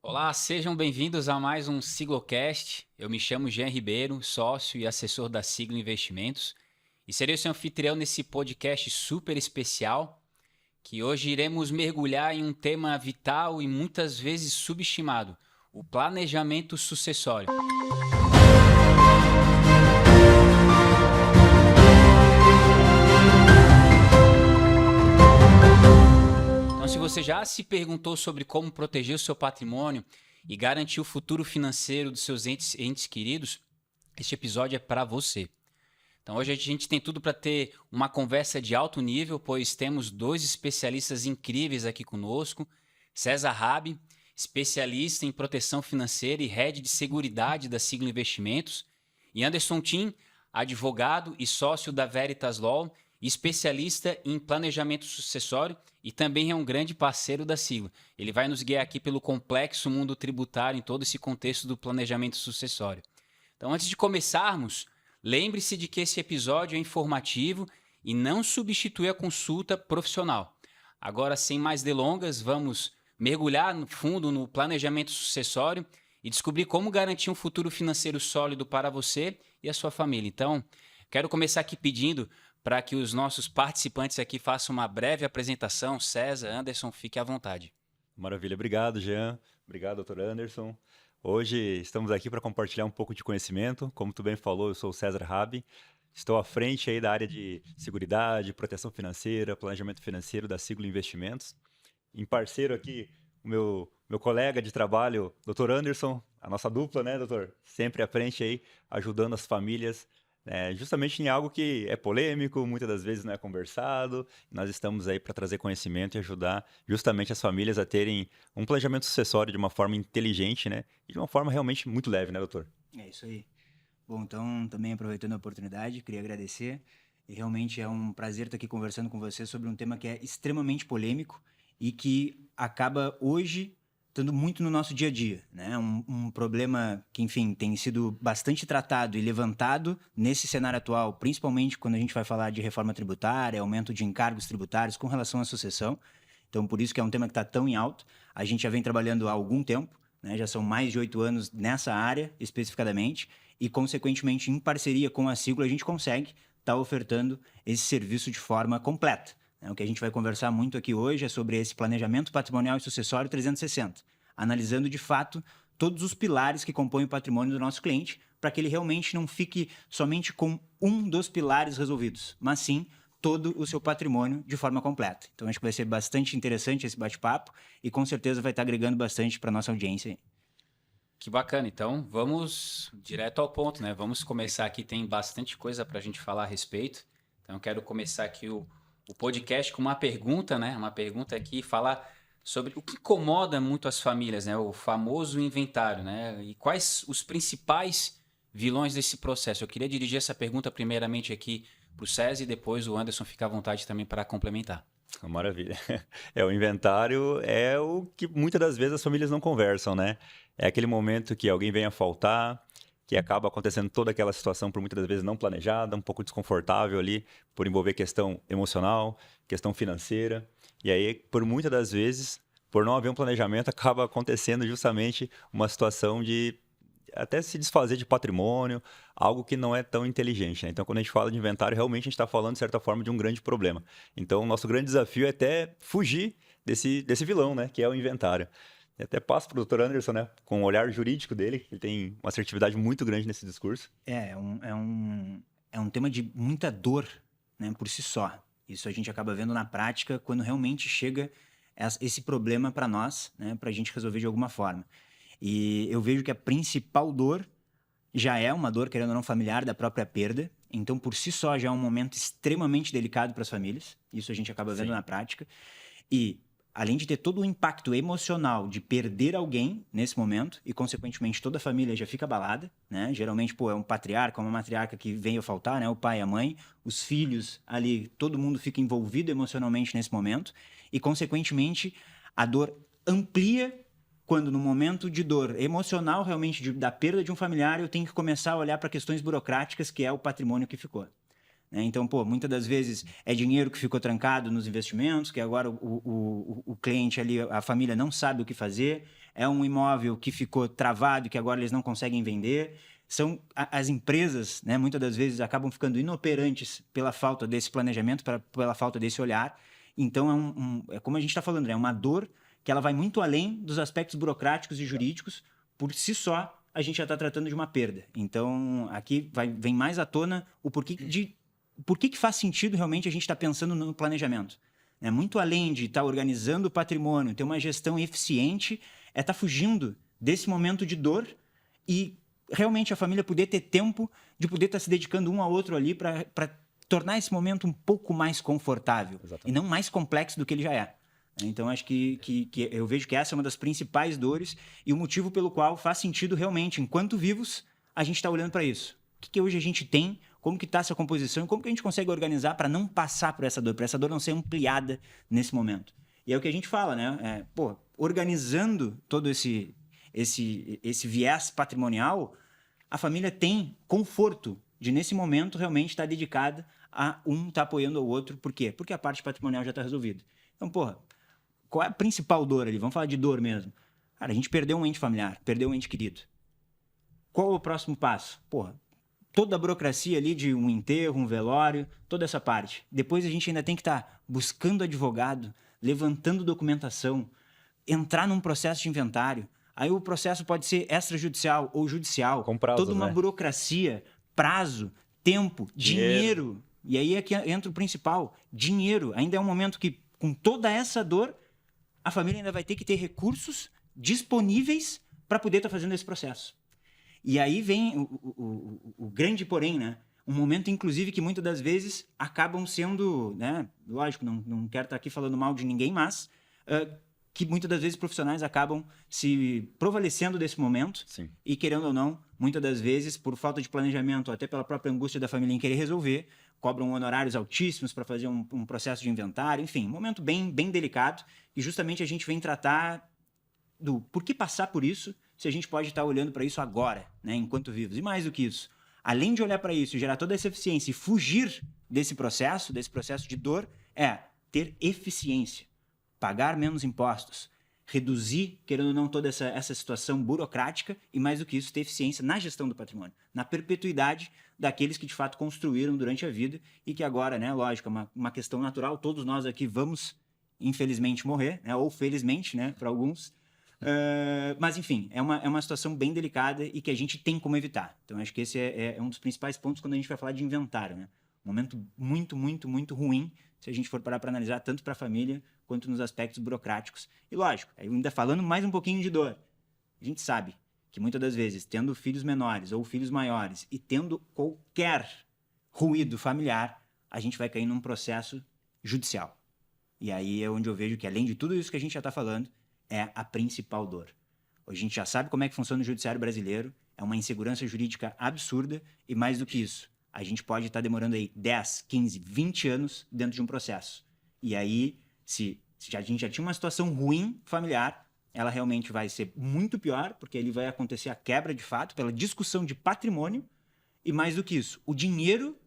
Olá, sejam bem-vindos a mais um Siglocast. Eu me chamo Jean Ribeiro, sócio e assessor da Siglo Investimentos, e serei o seu anfitrião nesse podcast super especial, que hoje iremos mergulhar em um tema vital e muitas vezes subestimado: o planejamento sucessório. Então, se você já se perguntou sobre como proteger o seu patrimônio e garantir o futuro financeiro dos seus entes queridos, este episódio é para você. Então, hoje a gente tem tudo para ter uma conversa de alto nível, pois temos dois especialistas incríveis aqui conosco: César Rabi, especialista em proteção financeira e head de seguridade da Siglo Investimentos, e Anderson Tim, advogado e sócio da Veritas Law, especialista em planejamento sucessório e também é um grande parceiro da Siglo. Ele vai nos guiar aqui pelo complexo mundo tributário em todo esse contexto do planejamento sucessório. Então, antes de começarmos, lembre-se de que esse episódio é informativo e não substitui a consulta profissional. Agora, sem mais delongas, vamos mergulhar no fundo no planejamento sucessório e descobrir como garantir um futuro financeiro sólido para você e a sua família. Então, quero começar aqui pedindo para que os nossos participantes aqui façam uma breve apresentação. César, Anderson, fique à vontade. Maravilha, obrigado, Jean. Obrigado, doutor Anderson. Hoje estamos aqui para compartilhar um pouco de conhecimento. Como tu bem falou, eu sou o César Rabi. Estou à frente aí da área de seguridade, proteção financeira, planejamento financeiro da Siglo Investimentos. Em parceiro aqui, o meu colega de trabalho, doutor Anderson, a nossa dupla, né, doutor? Sempre à frente aí, ajudando as famílias justamente em algo que é polêmico, muitas das vezes não é conversado. Nós estamos aí para trazer conhecimento e ajudar justamente as famílias a terem um planejamento sucessório de uma forma inteligente, né? E de uma forma realmente muito leve, né, doutor? É isso aí. Bom, então, também aproveitando a oportunidade, queria agradecer. E realmente é um prazer estar aqui conversando com você sobre um tema que é extremamente polêmico e que acaba hoje estando muito no nosso dia a dia, né? Um problema que, enfim, tem sido bastante tratado e levantado nesse cenário atual, principalmente quando a gente vai falar de reforma tributária, aumento de encargos tributários com relação à sucessão. Então, por isso que é um tema que está tão em alta. A gente já vem trabalhando há algum tempo, né? Já são mais de 8 anos nessa área, especificadamente, e, consequentemente, em parceria com a Siglo, a gente consegue estar ofertando esse serviço de forma completa. O que a gente vai conversar muito aqui hoje é sobre esse planejamento patrimonial e sucessório 360, analisando de fato todos os pilares que compõem o patrimônio do nosso cliente, para que ele realmente não fique somente com um dos pilares resolvidos, mas sim todo o seu patrimônio de forma completa. Então, acho que vai ser bastante interessante esse bate-papo e com certeza vai estar agregando bastante para a nossa audiência. Que bacana, então vamos direto ao ponto, né? Vamos começar aqui, tem bastante coisa para a gente falar a respeito. Então eu quero começar aqui o podcast com uma pergunta, né? Uma pergunta aqui, falar sobre o que incomoda muito as famílias, né? O famoso inventário, né? E quais os principais vilões desse processo? Eu queria dirigir essa pergunta primeiramente aqui para o César e depois o Anderson fica à vontade também para complementar. Maravilha. O inventário é o que muitas das vezes as famílias não conversam, né? É aquele momento que alguém vem a faltar, que acaba acontecendo toda aquela situação por muitas das vezes não planejada, um pouco desconfortável ali, por envolver questão emocional, questão financeira. E aí, por muitas das vezes, por não haver um planejamento, acaba acontecendo justamente uma situação de até se desfazer de patrimônio, algo que não é tão inteligente, né? Então, quando a gente fala de inventário, realmente a gente está falando, de certa forma, de um grande problema. Então, o nosso grande desafio é até fugir desse vilão, né? Que é o inventário. E até passo para o doutor Anderson, né? Com o olhar jurídico dele, ele tem uma assertividade muito grande nesse discurso. É um tema de muita dor, né, por si só. Isso a gente acaba vendo na prática quando realmente chega esse problema para nós, né, para a gente resolver de alguma forma. E eu vejo que a principal dor já é uma dor, querendo ou não, familiar da própria perda. Então, por si só, já é um momento extremamente delicado para as famílias. Isso a gente acaba vendo na prática. E, além de ter todo o impacto emocional de perder alguém nesse momento, e, consequentemente, toda a família já fica abalada, né? Geralmente, é um patriarca, uma matriarca que vem a faltar, né? O pai e a mãe, os filhos ali, todo mundo fica envolvido emocionalmente nesse momento. E, consequentemente, a dor amplia quando no momento de dor emocional, realmente, da perda de um familiar, eu tenho que começar a olhar para questões burocráticas, que é o patrimônio que ficou. Então, muitas das vezes é dinheiro que ficou trancado nos investimentos, que agora o cliente ali, a família não sabe o que fazer, É um imóvel que ficou travado e que agora eles não conseguem vender. São as empresas, né, muitas das vezes acabam ficando inoperantes pela falta desse planejamento, pela falta desse olhar. Então, é como a gente está falando, né, é uma dor que ela vai muito além dos aspectos burocráticos e jurídicos. Por si só, a gente já está tratando de uma perda. Então, aqui vem mais à tona o porquê que faz sentido realmente a gente estar pensando no planejamento. Muito além de estar organizando o patrimônio, ter uma gestão eficiente, é estar fugindo desse momento de dor e realmente a família poder ter tempo de poder estar se dedicando um ao outro ali para tornar esse momento um pouco mais confortável. Exatamente. E não mais complexo do que ele já é. Então, acho que eu vejo que essa é uma das principais dores e o motivo pelo qual faz sentido realmente, enquanto vivos, a gente está olhando para isso. O que hoje a gente tem, como que está essa composição e como que a gente consegue organizar para não passar por essa dor não ser ampliada nesse momento. E é o que a gente fala, né? Organizando todo esse viés patrimonial, a família tem conforto de, nesse momento, realmente estar dedicada a estar apoiando o outro. Por quê? Porque a parte patrimonial já está resolvida. Então, qual é a principal dor ali? Vamos falar de dor mesmo. Cara, a gente perdeu um ente familiar, perdeu um ente querido. Qual é o próximo passo? Toda a burocracia ali de um enterro, um velório, toda essa parte. Depois a gente ainda tem que estar buscando advogado, levantando documentação, entrar num processo de inventário. Aí o processo pode ser extrajudicial ou judicial. Com prazos, toda uma burocracia, prazo, tempo, dinheiro. E aí é que entra o principal, dinheiro. Ainda é um momento que, com toda essa dor, a família ainda vai ter que ter recursos disponíveis para poder estar fazendo esse processo. E aí vem o grande porém, né? Um momento, inclusive, que muitas das vezes acabam sendo, né? Lógico, não quero estar aqui falando mal de ninguém, mas que muitas das vezes profissionais acabam se provalecendo desse momento. Sim. E, querendo ou não, muitas das vezes, por falta de planejamento, ou até pela própria angústia da família em querer resolver, cobram honorários altíssimos para fazer um processo de inventário. Enfim, um momento bem delicado. E justamente a gente vem tratar do por que passar por isso se a gente pode estar olhando para isso agora, né, enquanto vivos. E mais do que isso, além de olhar para isso e gerar toda essa eficiência e fugir desse processo de dor, é ter eficiência, pagar menos impostos, reduzir, querendo ou não, toda essa situação burocrática e, mais do que isso, ter eficiência na gestão do patrimônio, na perpetuidade daqueles que, de fato, construíram durante a vida e que agora, né, lógico, é uma questão natural, todos nós aqui vamos, infelizmente, morrer, né, ou felizmente, né, para alguns. Mas, enfim, é uma situação bem delicada e que a gente tem como evitar. Então, acho que esse é um dos principais pontos quando a gente vai falar de inventário, né? Um momento muito ruim, se a gente for parar para analisar, tanto para a família quanto nos aspectos burocráticos. E, lógico, ainda falando mais um pouquinho de dor, a gente sabe que muitas das vezes, tendo filhos menores ou filhos maiores e tendo qualquer ruído familiar, a gente vai cair num processo judicial. E aí é onde eu vejo que, além de tudo isso que a gente já está falando, é a principal dor. Hoje a gente já sabe como é que funciona o judiciário brasileiro, é uma insegurança jurídica absurda e, mais do que isso, a gente pode estar demorando aí 10, 15, 20 anos dentro de um processo. E aí, se a gente já tinha uma situação ruim familiar, ela realmente vai ser muito pior, porque ali vai acontecer a quebra de fato pela discussão de patrimônio e, mais do que isso, o dinheiro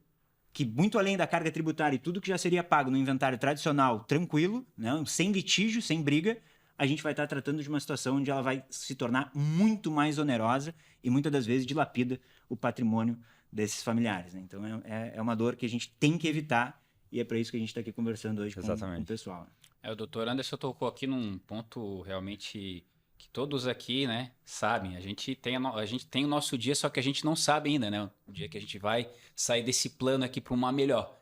que, muito além da carga tributária e tudo que já seria pago no inventário tradicional, tranquilo, né, sem litígio, sem briga, a gente vai estar tratando de uma situação onde ela vai se tornar muito mais onerosa e muitas das vezes dilapida o patrimônio desses familiares, né? Então é uma dor que a gente tem que evitar e é para isso que a gente está aqui conversando hoje com o pessoal. O doutor Anderson tocou aqui num ponto realmente que todos aqui, né, sabem. A gente tem o nosso dia, só que a gente não sabe ainda, né? O dia que a gente vai sair desse plano aqui para uma melhor.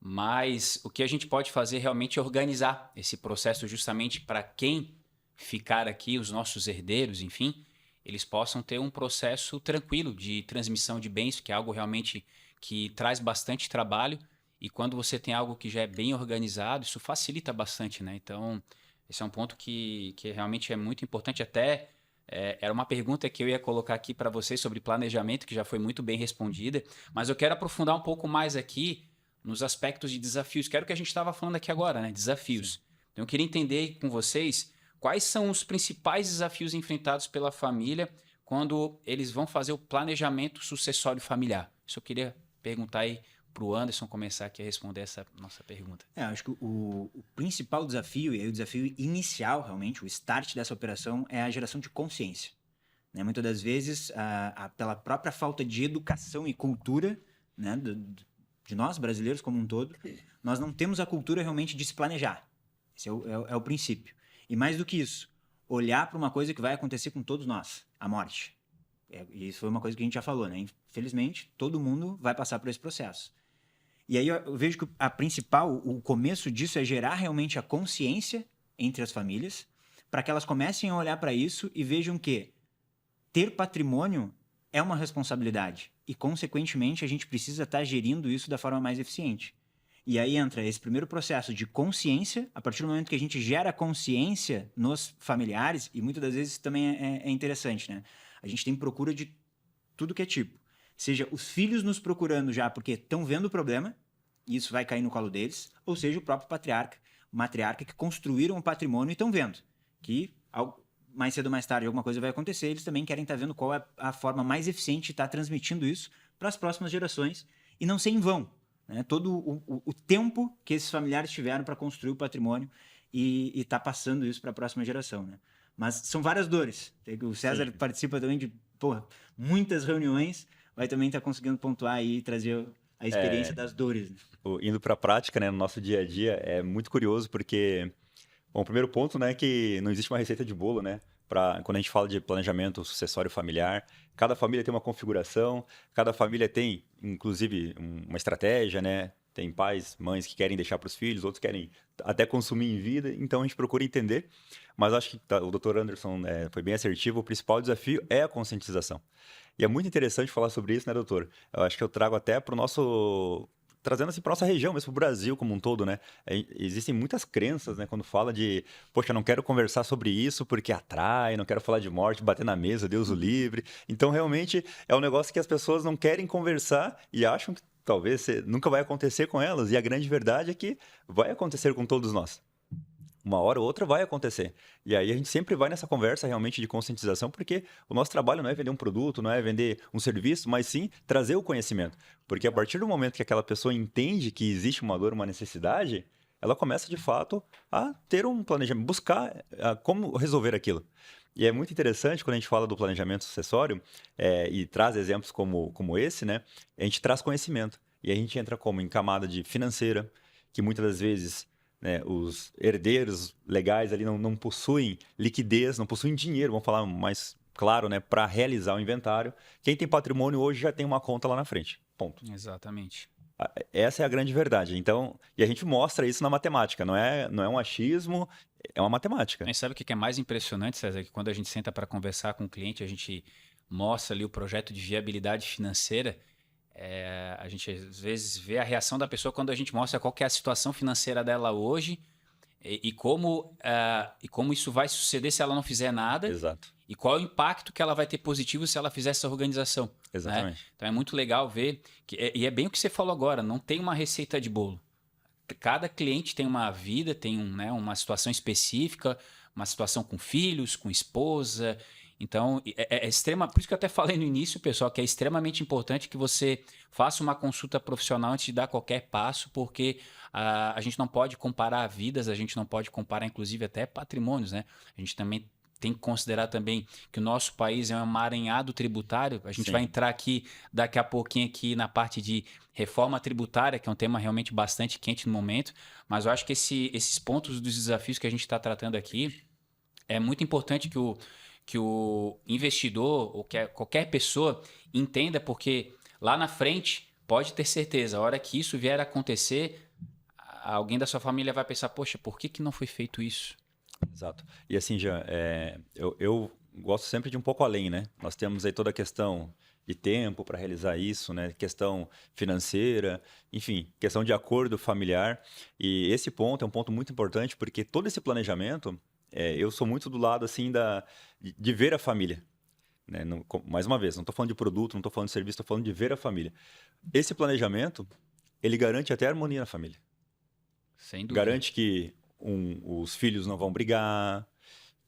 Mas o que a gente pode fazer realmente é organizar esse processo justamente para quem ficar aqui, os nossos herdeiros, enfim, eles possam ter um processo tranquilo de transmissão de bens, que é algo realmente que traz bastante trabalho. E quando você tem algo que já é bem organizado, isso facilita bastante, né? Então, esse é um ponto que realmente é muito importante. Até era uma pergunta que eu ia colocar aqui para vocês sobre planejamento, que já foi muito bem respondida. Mas eu quero aprofundar um pouco mais aqui nos aspectos de desafios, que era o que a gente estava falando aqui agora, né? Desafios. Sim. Então, eu queria entender com vocês quais são os principais desafios enfrentados pela família quando eles vão fazer o planejamento sucessório familiar. Isso eu queria perguntar aí pro Anderson começar aqui a responder essa nossa pergunta. Acho que o principal desafio, e aí o desafio inicial, realmente, o start dessa operação, é a geração de consciência. Né? Muitas das vezes, pela própria falta de educação e cultura, né, de nós, brasileiros como um todo, nós não temos a cultura realmente de se planejar. Esse é o princípio. E mais do que isso, olhar para uma coisa que vai acontecer com todos nós, a morte. E isso foi uma coisa que a gente já falou, né? Infelizmente, todo mundo vai passar por esse processo. E aí eu vejo que o começo disso é gerar realmente a consciência entre as famílias, para que elas comecem a olhar para isso e vejam que ter patrimônio é uma responsabilidade. E, consequentemente, a gente precisa estar gerindo isso da forma mais eficiente. E aí entra esse primeiro processo de consciência, a partir do momento que a gente gera consciência nos familiares, e muitas das vezes também é interessante, né? A gente tem procura de tudo que é tipo. Seja os filhos nos procurando já porque estão vendo o problema, e isso vai cair no colo deles, ou seja, o próprio matriarca que construíram o patrimônio e estão vendo que mais cedo ou mais tarde alguma coisa vai acontecer, eles também querem estar vendo qual é a forma mais eficiente de estar transmitindo isso para as próximas gerações e não ser em vão. Né? Todo o tempo que esses familiares tiveram para construir o patrimônio e estar passando isso para a próxima geração. Né? Mas são várias dores. O César participa também de muitas reuniões, vai também estar conseguindo pontuar aí e trazer a experiência das dores. Né? Indo para a prática, né, no nosso dia a dia, é muito curioso porque, bom, o primeiro ponto, né, é que não existe uma receita de bolo, né? Quando a gente fala de planejamento sucessório familiar, cada família tem uma configuração, cada família tem, inclusive, uma estratégia, né? Tem pais, mães que querem deixar para os filhos, outros querem até consumir em vida, então a gente procura entender. Mas acho que o Dr. Anderson foi bem assertivo, o principal desafio é a conscientização. E é muito interessante falar sobre isso, né, doutor? Eu acho que eu trago até para o nosso... Trazendo assim para nossa região, mesmo para o Brasil como um todo, né? Existem muitas crenças, né? Quando fala de, poxa, não quero conversar sobre isso porque atrai, não quero falar de morte, bater na mesa, Deus o livre. Então, realmente, é um negócio que as pessoas não querem conversar e acham que talvez nunca vai acontecer com elas. E a grande verdade é que vai acontecer com todos nós. Uma hora ou outra vai acontecer. E aí a gente sempre vai nessa conversa realmente de conscientização, porque o nosso trabalho não é vender um produto, não é vender um serviço, mas sim trazer o conhecimento. Porque a partir do momento que aquela pessoa entende que existe uma dor, uma necessidade, ela começa de fato a ter um planejamento, buscar como resolver aquilo. E é muito interessante quando a gente fala do planejamento sucessório e traz exemplos como esse, né? A gente traz conhecimento. E a gente entra como em camada de financeira, que muitas das vezes... né, os herdeiros legais ali não possuem liquidez, não possuem dinheiro, vamos falar mais claro, né, para realizar o inventário. Quem tem patrimônio hoje já tem uma conta lá na frente. Ponto. Exatamente. Essa é a grande verdade. Então, e a gente mostra isso na matemática. Não é um achismo, é uma matemática. E sabe o que é mais impressionante, César? Que quando a gente senta para conversar com o cliente, a gente mostra ali o projeto de viabilidade financeira. A gente às vezes vê a reação da pessoa quando a gente mostra qual que é a situação financeira dela hoje e como isso vai suceder se ela não fizer nada. Exato. E qual é o impacto que ela vai ter positivo se ela fizer essa organização. Exatamente. Né? Então é muito legal ver, e é bem o que você falou agora, não tem uma receita de bolo. Cada cliente tem uma vida, tem uma situação específica, uma situação com filhos, com esposa. Então, por isso que eu até falei no início, pessoal, que é extremamente importante que você faça uma consulta profissional antes de dar qualquer passo, porque a gente não pode comparar vidas, a gente não pode comparar, inclusive, até patrimônios, né? A gente também tem que considerar também que o nosso país é um emaranhado tributário. A gente Sim. vai entrar aqui daqui a pouquinho aqui na parte de reforma tributária, que é um tema realmente bastante quente no momento, mas eu acho que esses pontos dos desafios que a gente está tratando aqui, é muito importante que o investidor ou que qualquer pessoa entenda, porque lá na frente, pode ter certeza, a hora que isso vier a acontecer, alguém da sua família vai pensar, poxa, por que não foi feito isso? Exato. E assim, Jean, eu gosto sempre de um pouco além, né? Nós temos aí toda a questão de tempo para realizar isso, né? Questão financeira, enfim, questão de acordo familiar. E esse ponto é um ponto muito importante, porque todo esse planejamento, eu sou muito do lado assim de ver a família. Né? Mais uma vez, não estou falando de produto, não estou falando de serviço, estou falando de ver a família. Esse planejamento, ele garante até harmonia na família. Sem dúvida. Garante que os filhos não vão brigar,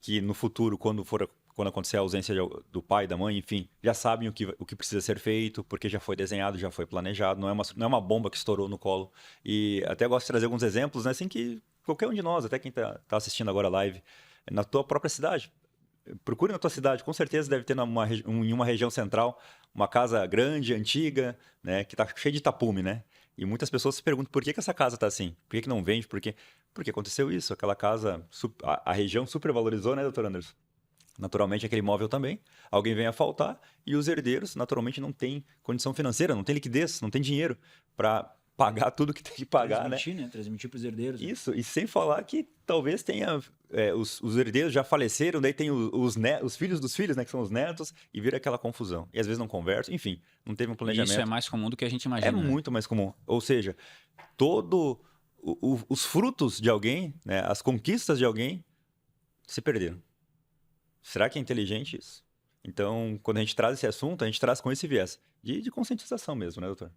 que no futuro, quando for quando acontecer a ausência do pai, da mãe, enfim, já sabem o que precisa ser feito, porque já foi desenhado, já foi planejado, não é uma bomba que estourou no colo. E até gosto de trazer alguns exemplos, né, assim que qualquer um de nós, até quem tá assistindo agora a live, na tua própria cidade. Procure na tua cidade, com certeza deve ter em uma região central uma casa grande, antiga, né, que tá cheia de tapume, né? E muitas pessoas se perguntam por que essa casa tá assim? Por que não vende? Porque aconteceu isso, aquela casa, a região supervalorizou, né, doutor Anderson? Naturalmente, aquele imóvel também, alguém vem a faltar e os herdeiros, naturalmente, não têm condição financeira, não tem liquidez, não tem dinheiro para pagar tudo que tem que pagar, Transmitir, né? Transmitir para os herdeiros. Isso, e sem falar que talvez tenha... os herdeiros já faleceram, daí tem os filhos dos filhos, né, que são os netos, e vira aquela confusão. E às vezes não conversam, enfim, não teve um planejamento. Isso é mais comum do que a gente imagina. É muito mais comum. Ou seja, os frutos de alguém, né, as conquistas de alguém se perderam. Será que é inteligente isso? Então, quando a gente traz esse assunto, a gente traz com esse viés de conscientização mesmo, né, doutor?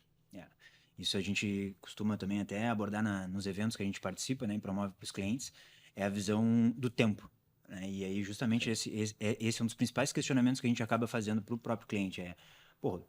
Isso a gente costuma também até abordar nos eventos que a gente participa, né, e promove para os clientes, é a visão do tempo. Né? E aí, justamente, esse é um dos principais questionamentos que a gente acaba fazendo para o próprio cliente.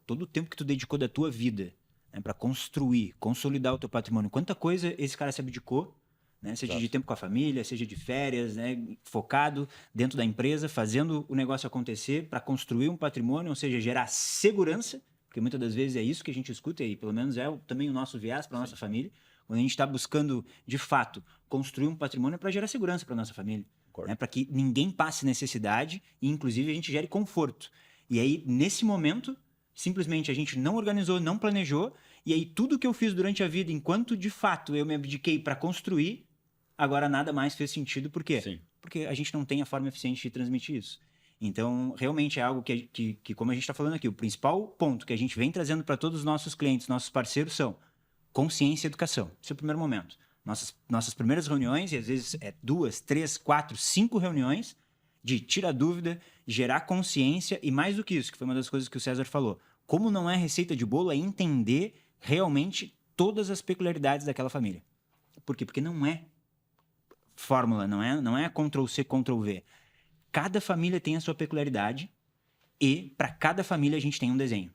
Todo o tempo que tu dedicou da tua vida, né, para construir, consolidar o teu patrimônio, quanta coisa esse cara se abdicou, né? Seja de tempo com a família, seja de férias, né? Focado dentro da empresa, fazendo o negócio acontecer para construir um patrimônio, ou seja, gerar segurança, porque muitas das vezes é isso que a gente escuta e pelo menos também o nosso viés para a nossa família, quando a gente está buscando, de fato, construir um patrimônio para gerar segurança para a nossa família, né? Para que ninguém passe necessidade e, inclusive, a gente gere conforto. E aí, nesse momento, simplesmente a gente não organizou, não planejou, e aí tudo que eu fiz durante a vida, enquanto, de fato, eu me abdiquei para construir, agora nada mais fez sentido. Por quê? Sim. Porque a gente não tem a forma eficiente de transmitir isso. Então, realmente é algo que como a gente está falando aqui, o principal ponto que a gente vem trazendo para todos os nossos clientes, nossos parceiros, são consciência e educação. Esse é o primeiro momento. Nossas primeiras reuniões, e às vezes 2, 3, 4, 5 reuniões, de tirar dúvida, gerar consciência e mais do que isso, que foi uma das coisas que o César falou. Como não é receita de bolo, é entender realmente todas as peculiaridades daquela família. Por quê? Porque não é fórmula, não é Ctrl-C, Ctrl-V. Cada família tem a sua peculiaridade e para cada família a gente tem um desenho.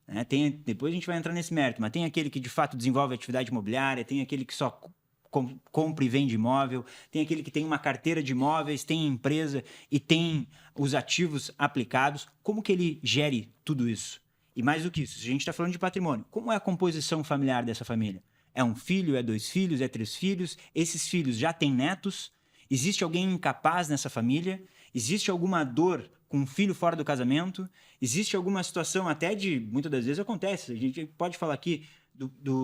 Né? Depois a gente vai entrar nesse mérito, mas tem aquele que de fato desenvolve atividade imobiliária, tem aquele que só compra e vende imóvel, tem aquele que tem uma carteira de imóveis, tem empresa e tem os ativos aplicados. Como que ele gere tudo isso? E mais do que isso, se a gente está falando de patrimônio, como é a composição familiar dessa família? É um filho, é 2 filhos, é 3 filhos? Esses filhos já têm netos? Existe alguém incapaz nessa família? Existe alguma dor com um filho fora do casamento? Existe alguma situação até muitas das vezes acontece, a gente pode falar aqui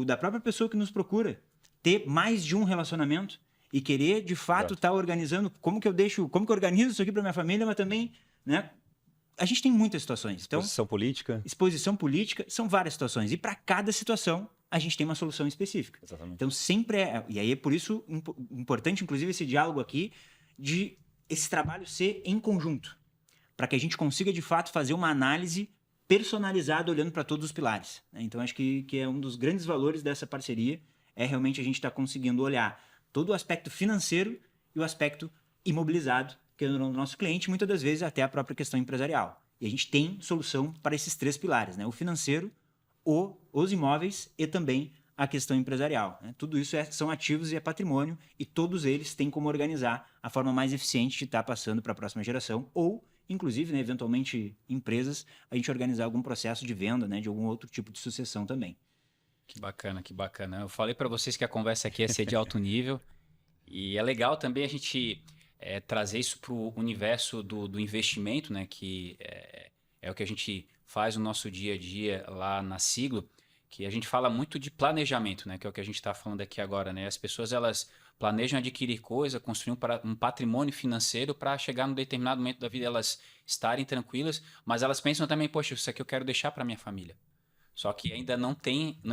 da própria pessoa que nos procura, ter mais de um relacionamento e querer, de fato, estar organizando como que eu organizo isso aqui para minha família, mas também, né? A gente tem muitas situações. Então, exposição política, são várias situações. E para cada situação, a gente tem uma solução específica. Exatamente. Então, sempre e aí é por isso importante, inclusive, esse diálogo aqui, de esse trabalho ser em conjunto, para que a gente consiga, de fato, fazer uma análise personalizada, olhando para todos os pilares. Então, acho que é um dos grandes valores dessa parceria, é realmente a gente estar conseguindo olhar todo o aspecto financeiro e o aspecto imobilizado, que é o nosso cliente, muitas das vezes até a própria questão empresarial. E a gente tem solução para esses 3 pilares, né? O financeiro, os imóveis e também a questão empresarial. Né? Tudo isso são ativos e é patrimônio, e todos eles têm como organizar a forma mais eficiente de estar passando para a próxima geração, ou, inclusive, né, eventualmente, empresas, a gente organizar algum processo de venda, né, de algum outro tipo de sucessão também. Que bacana, que bacana. Eu falei para vocês que a conversa aqui ia ser de alto nível, e é legal também a gente trazer isso para o universo do investimento, né, que é o que a gente faz no nosso dia a dia lá na Siglo, que a gente fala muito de planejamento, né, que é o que a gente está falando aqui agora, né? As pessoas, elas planejam adquirir coisa, construir um patrimônio financeiro para chegar num determinado momento da vida elas estarem tranquilas, mas elas pensam também, poxa, isso aqui eu quero deixar para minha família. Só que ainda não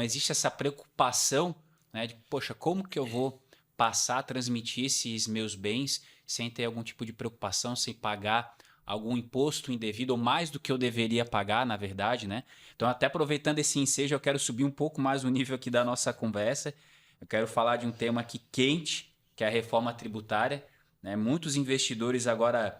existe essa preocupação, né, de, poxa, como que eu vou passar a transmitir esses meus bens sem ter algum tipo de preocupação, sem pagar algum imposto indevido, ou mais do que eu deveria pagar, na verdade, né? Então, até aproveitando esse ensejo, eu quero subir um pouco mais o nível aqui da nossa conversa. Eu quero falar de um tema aqui quente, que é a reforma tributária, né? Muitos investidores agora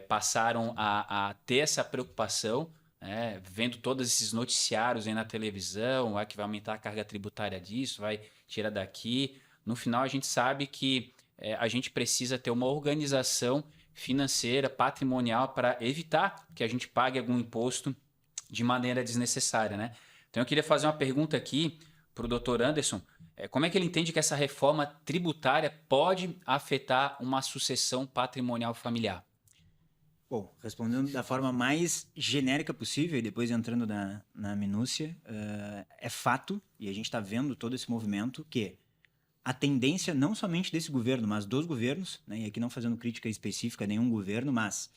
passaram a ter essa preocupação, né, vendo todos esses noticiários aí na televisão, que vai aumentar a carga tributária disso, vai tirar daqui. No final, a gente sabe que a gente precisa ter uma organização financeira, patrimonial, para evitar que a gente pague algum imposto de maneira desnecessária, né? Então, eu queria fazer uma pergunta aqui para o Dr. Anderson. Como é que ele entende que essa reforma tributária pode afetar uma sucessão patrimonial familiar? Bom, respondendo da forma mais genérica possível e depois entrando na minúcia, é fato, e a gente está vendo todo esse movimento, que a tendência não somente desse governo, mas dos governos, né, e aqui não fazendo crítica específica a nenhum governo, mas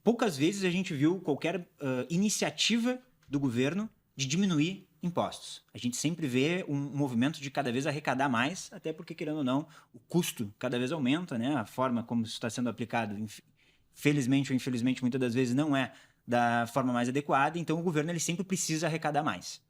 poucas vezes a gente viu qualquer iniciativa do governo de diminuir impostos. A gente sempre vê um movimento de cada vez arrecadar mais, até porque, querendo ou não, o custo cada vez aumenta, né? A forma como isso está sendo aplicado, felizmente ou infelizmente, muitas das vezes não é da forma mais adequada, então o governo ele sempre precisa arrecadar mais.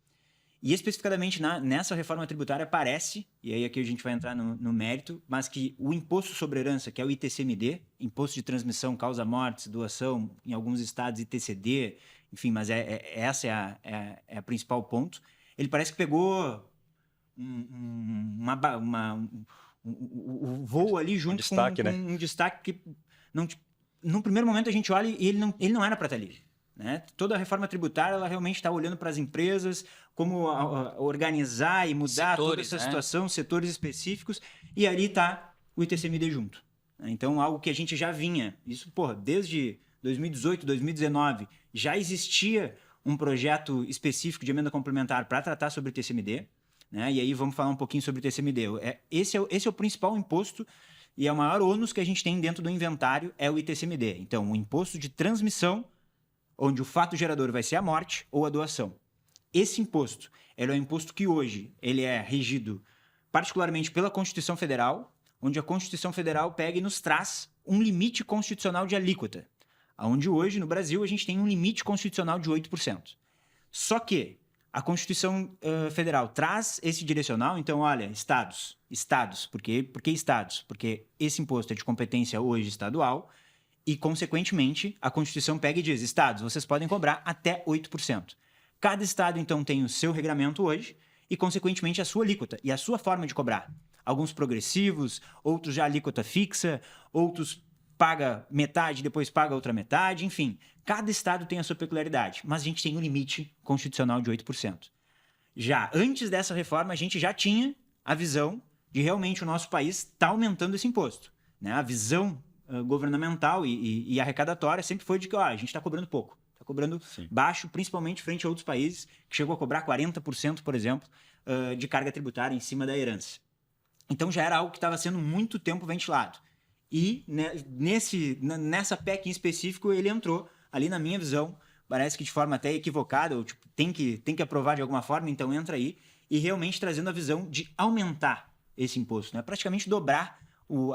E especificamente nessa reforma tributária parece, e aí aqui a gente vai entrar no mérito, mas que o imposto sobre herança, que é o ITCMD, Imposto de Transmissão, Causa Mortes, Doação, em alguns estados ITCD, enfim, mas essa é a principal ponto. Ele parece que pegou o voo ali junto com um destaque que no primeiro momento a gente olha e ele não era para estar ali. Né? Toda a reforma tributária ela realmente está olhando para as empresas, como organizar e mudar toda essa situação, setores específicos, e ali está o ITCMD junto. Então, algo que a gente já vinha, isso, desde 2018, 2019, já existia um projeto específico de emenda complementar para tratar sobre o ITCMD, né? E aí vamos falar um pouquinho sobre o ITCMD. Esse é o principal imposto e é o maior ônus que a gente tem dentro do inventário, é o ITCMD. Então, o imposto de transmissão, onde o fato gerador vai ser a morte ou a doação. Esse imposto, ele é um imposto que hoje ele é regido particularmente pela Constituição Federal, onde a Constituição Federal pega e nos traz um limite constitucional de alíquota, onde hoje no Brasil a gente tem um limite constitucional de 8%. Só que a Constituição Federal traz esse direcional, então olha, estados, por que estados? Porque esse imposto é de competência hoje estadual, e, consequentemente, a Constituição pega e diz, estados, vocês podem cobrar até 8%. Cada estado, então, tem o seu regramento hoje e, consequentemente, a sua alíquota e a sua forma de cobrar. Alguns progressivos, outros já alíquota fixa, outros paga metade, depois paga outra metade, enfim. Cada estado tem a sua peculiaridade, mas a gente tem um limite constitucional de 8%. Já antes dessa reforma, a gente já tinha a visão de realmente o nosso país estar aumentando esse imposto. Né? A visão governamental e arrecadatória sempre foi de que a gente está cobrando pouco, está cobrando baixo, principalmente frente a outros países que chegou a cobrar 40%, por exemplo, de carga tributária em cima da herança. Então já era algo que estava sendo muito tempo ventilado. E nessa PEC em específico ele entrou, ali na minha visão, parece que de forma até equivocada, ou, tem que aprovar de alguma forma, então entra aí, e realmente trazendo a visão de aumentar esse imposto, né? Praticamente dobrar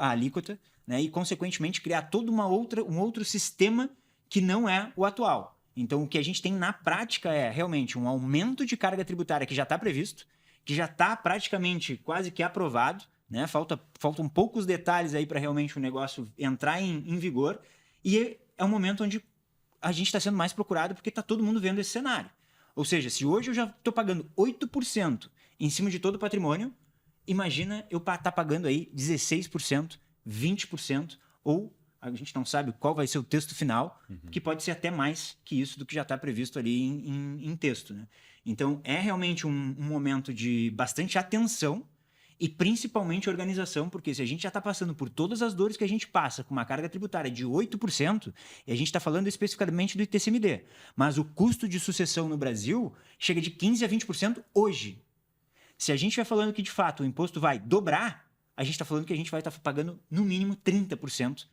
a alíquota, né, e, consequentemente, criar todo um outro sistema que não é o atual. Então, o que a gente tem na prática é realmente um aumento de carga tributária que já está previsto, que já está praticamente quase que aprovado, né? Faltam poucos detalhes aí para realmente o negócio entrar em vigor, e é um momento onde a gente está sendo mais procurado porque está todo mundo vendo esse cenário. Ou seja, se hoje eu já estou pagando 8% em cima de todo o patrimônio, imagina eu estar pagando aí 16%, 20%, ou a gente não sabe qual vai ser o texto final, que pode ser até mais que isso do que já está previsto ali em texto. Né? Então, é realmente um momento de bastante atenção e principalmente organização, porque se a gente já está passando por todas as dores que a gente passa com uma carga tributária de 8%, e a gente está falando especificamente do ITCMD, mas o custo de sucessão no Brasil chega de 15% a 20% hoje. Se a gente vai falando que, de fato, o imposto vai dobrar, a gente está falando que a gente vai estar pagando, no mínimo, 30%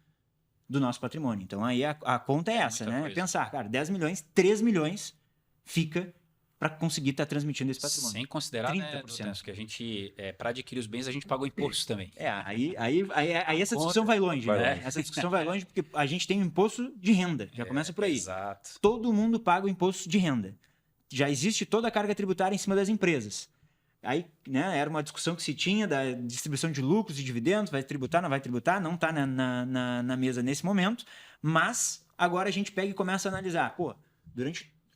do nosso patrimônio. Então, aí a conta é essa, né? É pensar, cara, 10 milhões, 3 milhões fica para conseguir estar transmitindo esse patrimônio. Sem considerar, 30%. Né, que a gente, para adquirir os bens, a gente pagou imposto também. Aí essa discussão vai longe, né? Essa discussão vai longe porque a gente tem o imposto de renda, já começa por aí. Exato. Todo mundo paga o imposto de renda. Já existe toda a carga tributária em cima das empresas. Aí, né, era uma discussão que se tinha da distribuição de lucros e dividendos, vai tributar, não vai tributar, não está na mesa nesse momento, mas agora a gente pega e começa a analisar, pô,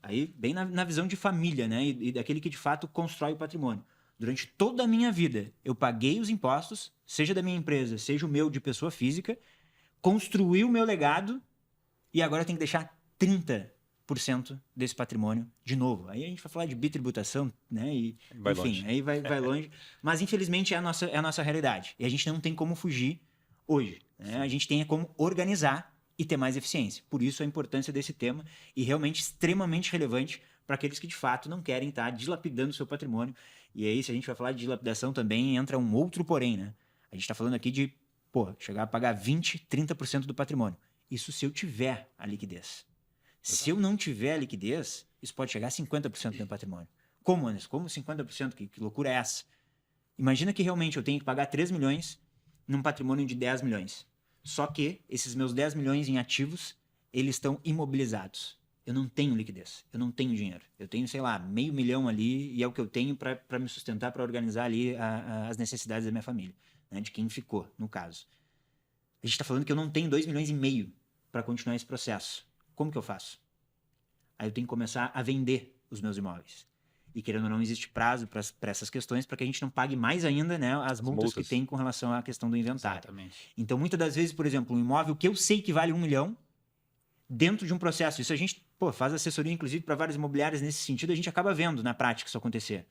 aí bem na visão de família, né, e daquele que de fato constrói o patrimônio. Durante toda a minha vida, eu paguei os impostos, seja da minha empresa, seja o meu de pessoa física, construí o meu legado e agora eu tenho que deixar 30% desse patrimônio de novo. Aí a gente vai falar de bitributação, né? E, Vai enfim, longe. aí vai longe. Mas, infelizmente, é a nossa realidade. E a gente não tem como fugir hoje. Né? A gente tem como organizar e ter mais eficiência. Por isso, a importância desse tema e realmente extremamente relevante para aqueles que, de fato, não querem estar dilapidando o seu patrimônio. E aí, se a gente vai falar de dilapidação também, entra um outro porém, né? A gente está falando aqui de, chegar a pagar 20%, 30% do patrimônio. Isso se eu tiver a liquidez. Se eu não tiver a liquidez, isso pode chegar a 50% do meu patrimônio. Como, Anderson? Como 50%? Que loucura é essa? Imagina que realmente eu tenho que pagar 3 milhões num patrimônio de 10 milhões. Só que esses meus 10 milhões em ativos, eles estão imobilizados. Eu não tenho liquidez, eu não tenho dinheiro. Eu tenho, sei lá, meio milhão ali e é o que eu tenho para me sustentar, para organizar ali as necessidades da minha família, né? De quem ficou, no caso. A gente está falando que eu não tenho 2,5 milhões para continuar esse processo. Como que eu faço? Aí eu tenho que começar a vender os meus imóveis. E querendo ou não, existe prazo para essas questões para que a gente não pague mais ainda, né, as multas que tem com relação à questão do inventário. Exatamente. Então, muitas das vezes, por exemplo, um imóvel que eu sei que vale 1 milhão, dentro de um processo, isso a gente faz assessoria, inclusive, para várias imobiliárias nesse sentido, a gente acaba vendo na prática isso acontecer.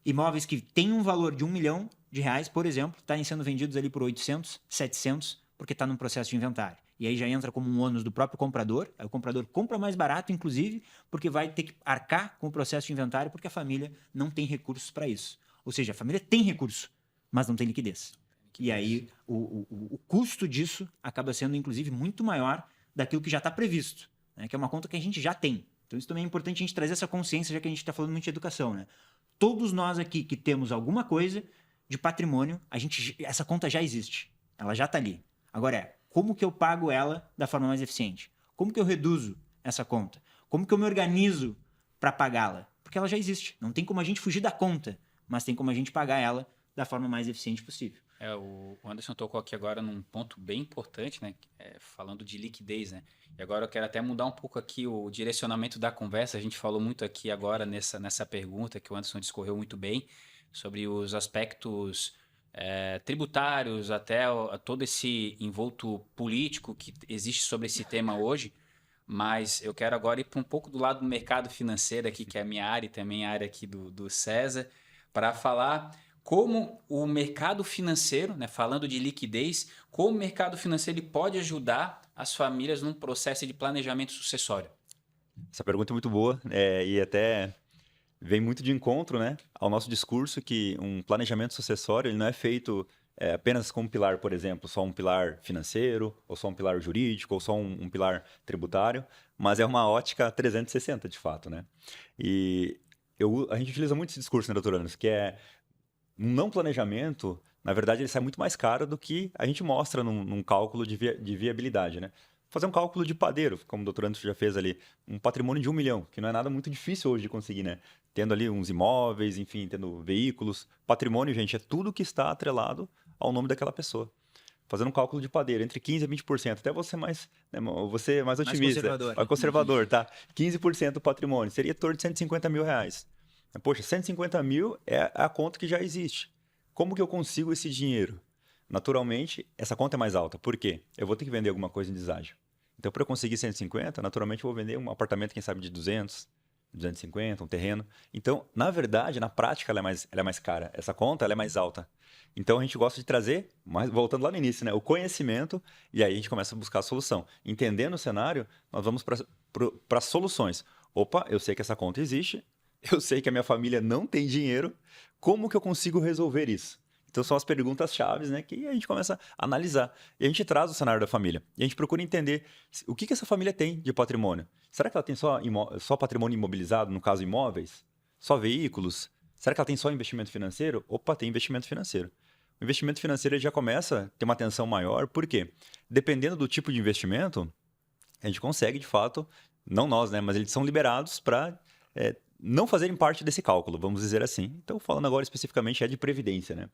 Imóveis que têm um valor de 1 milhão de reais, por exemplo, estarem sendo vendidos ali por 800, 700, porque está num processo de inventário. E aí já entra como um ônus do próprio comprador. Aí o comprador compra mais barato, inclusive, porque vai ter que arcar com o processo de inventário, porque a família não tem recursos para isso. Ou seja, a família tem recurso, mas não tem liquidez. E aí o custo disso acaba sendo, inclusive, muito maior daquilo que já está previsto, né? Que é uma conta que a gente já tem. Então isso também é importante a gente trazer essa consciência, já que a gente está falando muito de educação, né? Todos nós aqui que temos alguma coisa de patrimônio, essa conta já existe. Ela já está ali. Agora como que eu pago ela da forma mais eficiente? Como que eu reduzo essa conta? Como que eu me organizo para pagá-la? Porque ela já existe. Não tem como a gente fugir da conta, mas tem como a gente pagar ela da forma mais eficiente possível. O Anderson tocou aqui agora num ponto bem importante, né? Falando de liquidez, né? E agora eu quero até mudar um pouco aqui o direcionamento da conversa. A gente falou muito aqui agora nessa pergunta que o Anderson discorreu muito bem sobre os aspectos tributários, até todo esse envolto político que existe sobre esse tema hoje, mas eu quero agora ir para um pouco do lado do mercado financeiro aqui, que é a minha área e também a área aqui do César, para falar como o mercado financeiro, né, falando de liquidez, como o mercado financeiro ele pode ajudar as famílias num processo de planejamento sucessório. Essa pergunta é muito boa e até vem muito de encontro, né, ao nosso discurso que um planejamento sucessório ele não é feito apenas com um pilar, por exemplo, só um pilar financeiro, ou só um pilar jurídico, ou só um pilar tributário, mas é uma ótica 360, de fato, né? E a gente utiliza muito esse discurso, né, doutor Anderson, que é um não planejamento, na verdade, ele sai muito mais caro do que a gente mostra num cálculo de viabilidade, né? Fazer um cálculo de padeiro, como o doutor Anderson já fez ali, um patrimônio de 1 milhão, que não é nada muito difícil hoje de conseguir, né? Tendo ali uns imóveis, enfim, tendo veículos. Patrimônio, gente, é tudo que está atrelado ao nome daquela pessoa. Fazendo um cálculo de padeiro, entre 15% a 20%, até você mais, né, você mais otimista, mais conservador, tá? 15% do patrimônio, seria em torno de 150 mil reais. Poxa, 150 mil é a conta que já existe. Como que eu consigo esse dinheiro? Naturalmente, essa conta é mais alta. Por quê? Eu vou ter que vender alguma coisa em deságio. Então, para eu conseguir 150, naturalmente eu vou vender um apartamento, quem sabe, de 200, 250, um terreno. Então, na verdade, na prática, ela é mais cara. Essa conta ela é mais alta. Então, a gente gosta de trazer, voltando lá no início, né, o conhecimento, e aí a gente começa a buscar a solução. Entendendo o cenário, nós vamos para soluções. Opa, eu sei que essa conta existe, eu sei que a minha família não tem dinheiro, como que eu consigo resolver isso? Então, são as perguntas-chave, né, que a gente começa a analisar. E a gente traz o cenário da família. E a gente procura entender o que essa família tem de patrimônio. Será que ela tem só patrimônio imobilizado, no caso imóveis? Só veículos? Será que ela tem só investimento financeiro? Opa, tem investimento financeiro. O investimento financeiro já começa a ter uma atenção maior. Por quê? Dependendo do tipo de investimento, a gente consegue, de fato, não nós, né, mas eles são liberados para não fazerem parte desse cálculo, vamos dizer assim. Então, falando agora especificamente de previdência, né?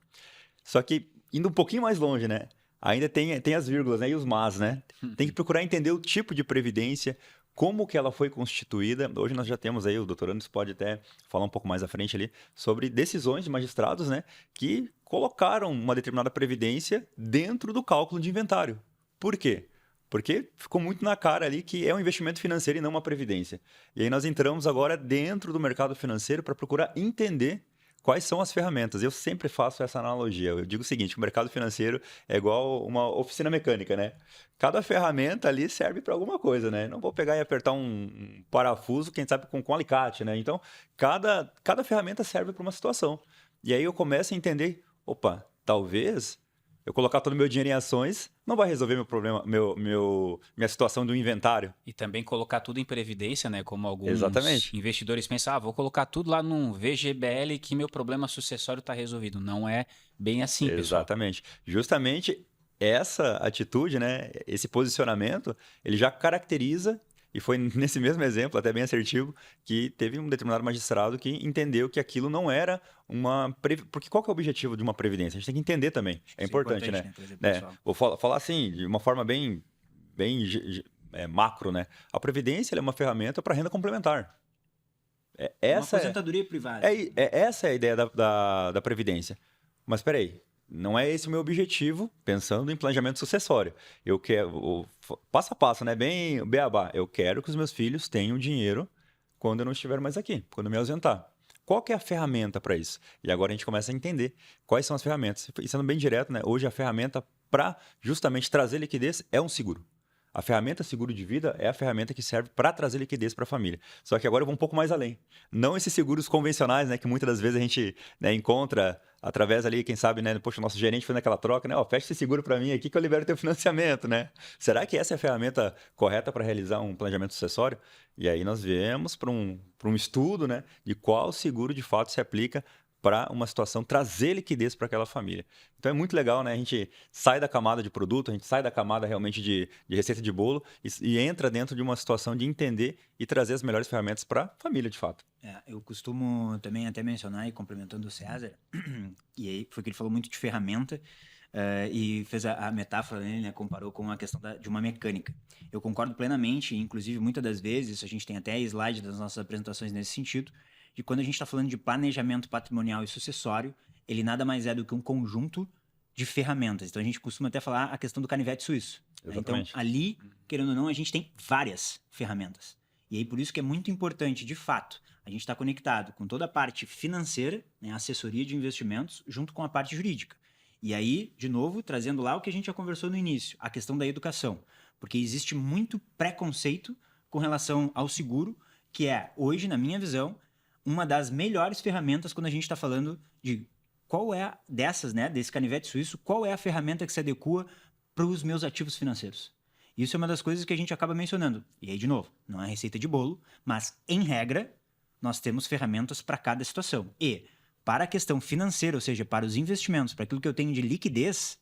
Só que, indo um pouquinho mais longe, né? Ainda tem as vírgulas, né? E os mas, né? Tem que procurar entender o tipo de previdência, como que ela foi constituída. Hoje nós já temos aí, o doutor Anderson pode até falar um pouco mais à frente ali, sobre decisões de magistrados, né? Que colocaram uma determinada previdência dentro do cálculo de inventário. Por quê? Porque ficou muito na cara ali que é um investimento financeiro e não uma previdência. E aí nós entramos agora dentro do mercado financeiro para procurar entender quais são as ferramentas. Eu sempre faço essa analogia. Eu digo o seguinte, o mercado financeiro é igual uma oficina mecânica, né? Cada ferramenta ali serve para alguma coisa, né? Não vou pegar e apertar um parafuso, quem sabe com alicate, né? Então, cada ferramenta serve para uma situação. E aí eu começo a entender, opa, talvez eu colocar todo o meu dinheiro em ações não vai resolver meu problema, minha situação do inventário. E também colocar tudo em previdência, né? Como alguns Exatamente. investidores pensam, vou colocar tudo lá num VGBL que meu problema sucessório está resolvido. Não é bem assim, pessoal. Exatamente. Justamente essa atitude, né, esse posicionamento, ele já caracteriza, e foi nesse mesmo exemplo, até bem assertivo, que teve um determinado magistrado que entendeu que aquilo não era Porque qual que é o objetivo de uma previdência? A gente tem que entender também. É importante, né? Vou falar assim, de uma forma bem macro, né? A previdência ela é uma ferramenta para renda complementar. Uma aposentadoria privada. Essa é a ideia da previdência. Mas espera aí, não é esse o meu objetivo, pensando em planejamento sucessório. Eu quero, passo a passo, né? Bem beabá. Eu quero que os meus filhos tenham dinheiro quando eu não estiver mais aqui, quando eu me ausentar. Qual que é a ferramenta para isso? E agora a gente começa a entender quais são as ferramentas. E sendo bem direto, né? Hoje a ferramenta para justamente trazer liquidez é um seguro. A ferramenta seguro de vida é a ferramenta que serve para trazer liquidez para a família. Só que agora eu vou um pouco mais além. Não esses seguros convencionais, né, que muitas das vezes a gente, né, encontra através ali, quem sabe, né, poxa, o nosso gerente fez aquela troca, né, fecha esse seguro para mim aqui que eu libero teu financiamento, né? Será que essa é a ferramenta correta para realizar um planejamento sucessório? E aí nós viemos para um estudo, né, de qual seguro de fato se aplica para uma situação, trazer liquidez para aquela família. Então é muito legal, né? A gente sai da camada de produto, a gente sai da camada realmente de receita de bolo e entra dentro de uma situação de entender e trazer as melhores ferramentas para a família, de fato. Eu costumo também até mencionar, e complementando o César, e aí foi que ele falou muito de ferramenta, e fez a metáfora, né, comparou com a questão de uma mecânica. Eu concordo plenamente, inclusive muitas das vezes, a gente tem até slide das nossas apresentações nesse sentido, de quando a gente está falando de planejamento patrimonial e sucessório, ele nada mais é do que um conjunto de ferramentas. Então a gente costuma até falar a questão do canivete suíço. Exatamente. Então ali, querendo ou não, a gente tem várias ferramentas. E aí por isso que é muito importante, de fato, a gente está conectado com toda a parte financeira, né, assessoria de investimentos, junto com a parte jurídica. E aí, de novo, trazendo lá o que a gente já conversou no início, a questão da educação. Porque existe muito preconceito com relação ao seguro, que é, hoje, na minha visão, uma das melhores ferramentas quando a gente está falando de qual é dessas, né, desse canivete suíço, qual é a ferramenta que se adequa para os meus ativos financeiros. Isso é uma das coisas que a gente acaba mencionando. E aí, de novo, não é receita de bolo, mas, em regra, nós temos ferramentas para cada situação. E, para a questão financeira, ou seja, para os investimentos, para aquilo que eu tenho de liquidez,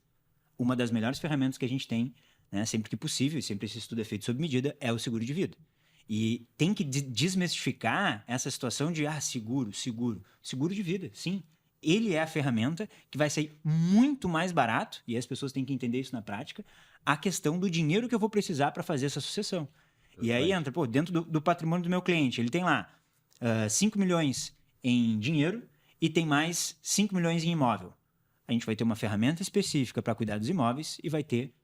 uma das melhores ferramentas que a gente tem, né, sempre que possível, e sempre esse estudo é feito sob medida, é o seguro de vida. E tem que desmistificar essa situação de seguro de vida, sim. Ele é a ferramenta que vai sair muito mais barato, e as pessoas têm que entender isso na prática, a questão do dinheiro que eu vou precisar para fazer essa sucessão. E aí entra, dentro do patrimônio do meu cliente, ele tem lá 5 milhões em dinheiro e tem mais 5 milhões em imóvel. A gente vai ter uma ferramenta específica para cuidar dos imóveis e vai ter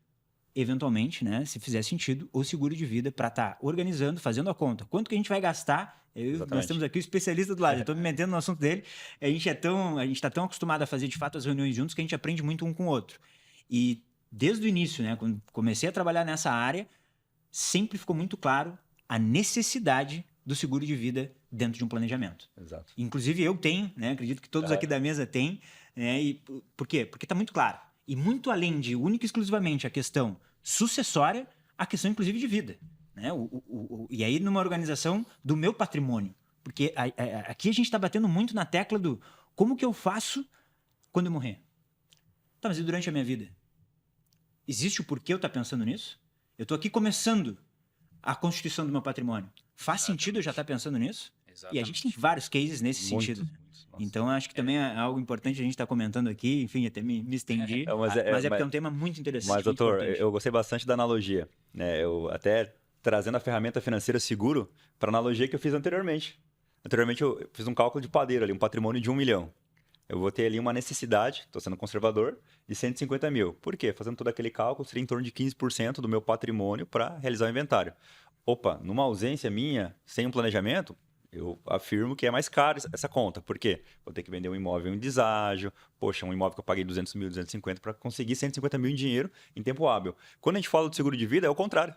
eventualmente, né, se fizer sentido, o seguro de vida para estar organizando, fazendo a conta. Quanto que a gente vai gastar? Nós temos aqui o especialista do lado, eu estou me metendo no assunto dele. A gente está tão acostumado a fazer, de fato, as reuniões juntos que a gente aprende muito um com o outro. E desde o início, né, quando comecei a trabalhar nessa área, sempre ficou muito claro a necessidade do seguro de vida dentro de um planejamento. Exato. Inclusive eu tenho, né, acredito que todos aqui da mesa têm. E por quê? Porque está muito claro. E muito além de única e exclusivamente a questão sucessória, a questão inclusive de vida. Né? E aí numa organização do meu patrimônio. Porque aqui a gente está batendo muito na tecla do como que eu faço quando eu morrer. Tá, mas e durante a minha vida? Existe o porquê eu estar pensando nisso? Eu estou aqui começando a constituição do meu patrimônio. Faz sentido eu já estar pensando nisso? E a gente tem vários cases nesse sentido. Então, acho que também é algo importante a gente estar comentando aqui. Enfim, até me estendi. Mas porque é um tema muito interessante. Mas, doutor, eu gostei bastante da analogia. Né? Eu até trazendo a ferramenta financeira seguro para a analogia que eu fiz anteriormente. Anteriormente, eu fiz um cálculo de padeiro ali, um patrimônio de 1 milhão. Eu vou ter ali uma necessidade, estou sendo conservador, de 150 mil. Por quê? Fazendo todo aquele cálculo, seria em torno de 15% do meu patrimônio para realizar o inventário. Opa, numa ausência minha, sem um planejamento, eu afirmo que é mais caro essa conta. Por quê? Vou ter que vender um imóvel em deságio. Poxa, um imóvel que eu paguei 200 mil, 250 para conseguir 150 mil em dinheiro em tempo hábil. Quando a gente fala de seguro de vida, é o contrário.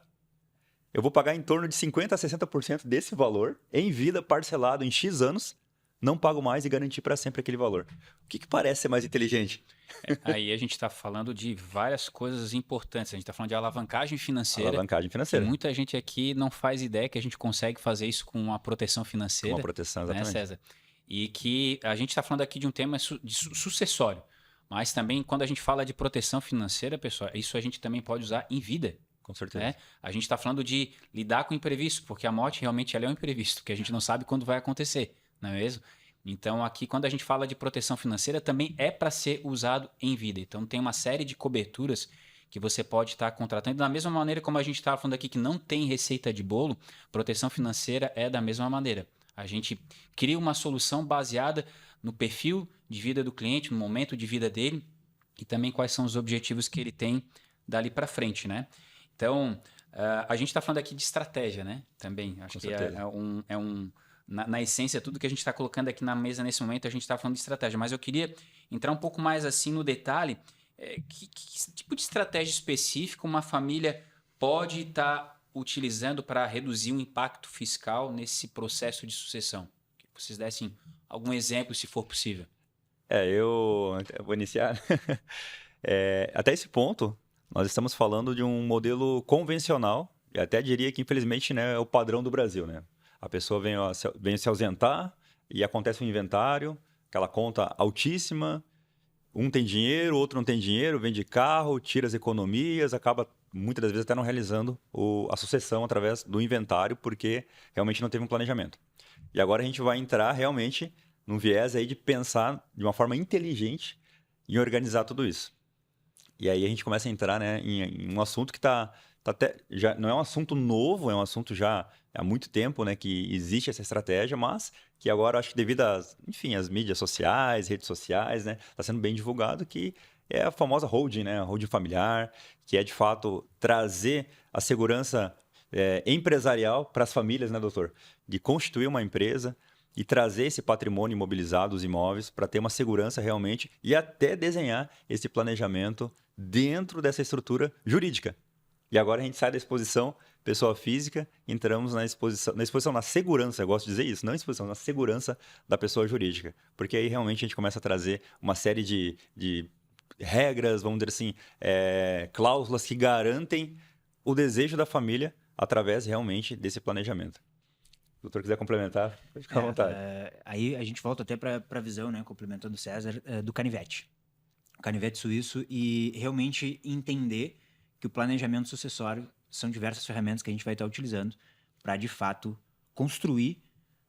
Eu vou pagar em torno de 50% a 60% desse valor em vida, parcelado em X anos, não pago mais e garantir para sempre aquele valor. O que parece ser mais inteligente? Aí a gente está falando de várias coisas importantes. A gente está falando de alavancagem financeira. Alavancagem financeira. E muita gente aqui não faz ideia que a gente consegue fazer isso com uma proteção financeira. Com uma proteção, exatamente. Né, César? E que a gente está falando aqui de um tema sucessório. Mas também, quando a gente fala de proteção financeira, pessoal, isso a gente também pode usar em vida. Com certeza. Né? A gente está falando de lidar com o imprevisto, porque a morte realmente ela é um imprevisto, que a gente não sabe quando vai acontecer, não é mesmo? Então, aqui, quando a gente fala de proteção financeira, também é para ser usado em vida. Então, tem uma série de coberturas que você pode estar contratando. Da mesma maneira como a gente estava falando aqui que não tem receita de bolo, proteção financeira é da mesma maneira. A gente cria uma solução baseada no perfil de vida do cliente, no momento de vida dele e também quais são os objetivos que ele tem dali para frente, né? Então, a gente está falando aqui de estratégia, né? Também. Acho que na essência, tudo que a gente está colocando aqui na mesa nesse momento, a gente está falando de estratégia. Mas eu queria entrar um pouco mais assim no detalhe. Que tipo de estratégia específica uma família pode estar utilizando para reduzir o impacto fiscal nesse processo de sucessão? Que vocês dessem algum exemplo, se for possível. Eu vou iniciar. Até esse ponto, nós estamos falando de um modelo convencional, e até diria que, infelizmente, né, é o padrão do Brasil. Né? A pessoa vem se ausentar e acontece um inventário, aquela conta altíssima, um tem dinheiro, outro não tem dinheiro, vende carro, tira as economias, acaba muitas das vezes até não realizando a sucessão através do inventário, porque realmente não teve um planejamento. E agora a gente vai entrar realmente num viés aí de pensar de uma forma inteligente em organizar tudo isso. E aí a gente começa a entrar, né, em um assunto que já não é um assunto novo, é um assunto já há muito tempo, né, que existe essa estratégia, mas que agora acho que devido às mídias sociais, redes sociais, né, está sendo bem divulgado, que é a famosa holding, né, a holding familiar, que é de fato trazer a segurança empresarial para as famílias, né, doutor? De constituir uma empresa e trazer esse patrimônio imobilizado, os imóveis, para ter uma segurança realmente e até desenhar esse planejamento dentro dessa estrutura jurídica. E agora a gente sai da exposição pessoa física, entramos na exposição na segurança, eu gosto de dizer isso, não exposição, na segurança da pessoa jurídica. Porque aí realmente a gente começa a trazer uma série de regras, vamos dizer assim, cláusulas que garantem o desejo da família através realmente desse planejamento. Se o doutor quiser complementar, pode ficar à vontade. Aí a gente volta até para a visão, né, complementando o César, do canivete. O canivete suíço e realmente entender que o planejamento sucessório são diversas ferramentas que a gente vai estar utilizando para, de fato, construir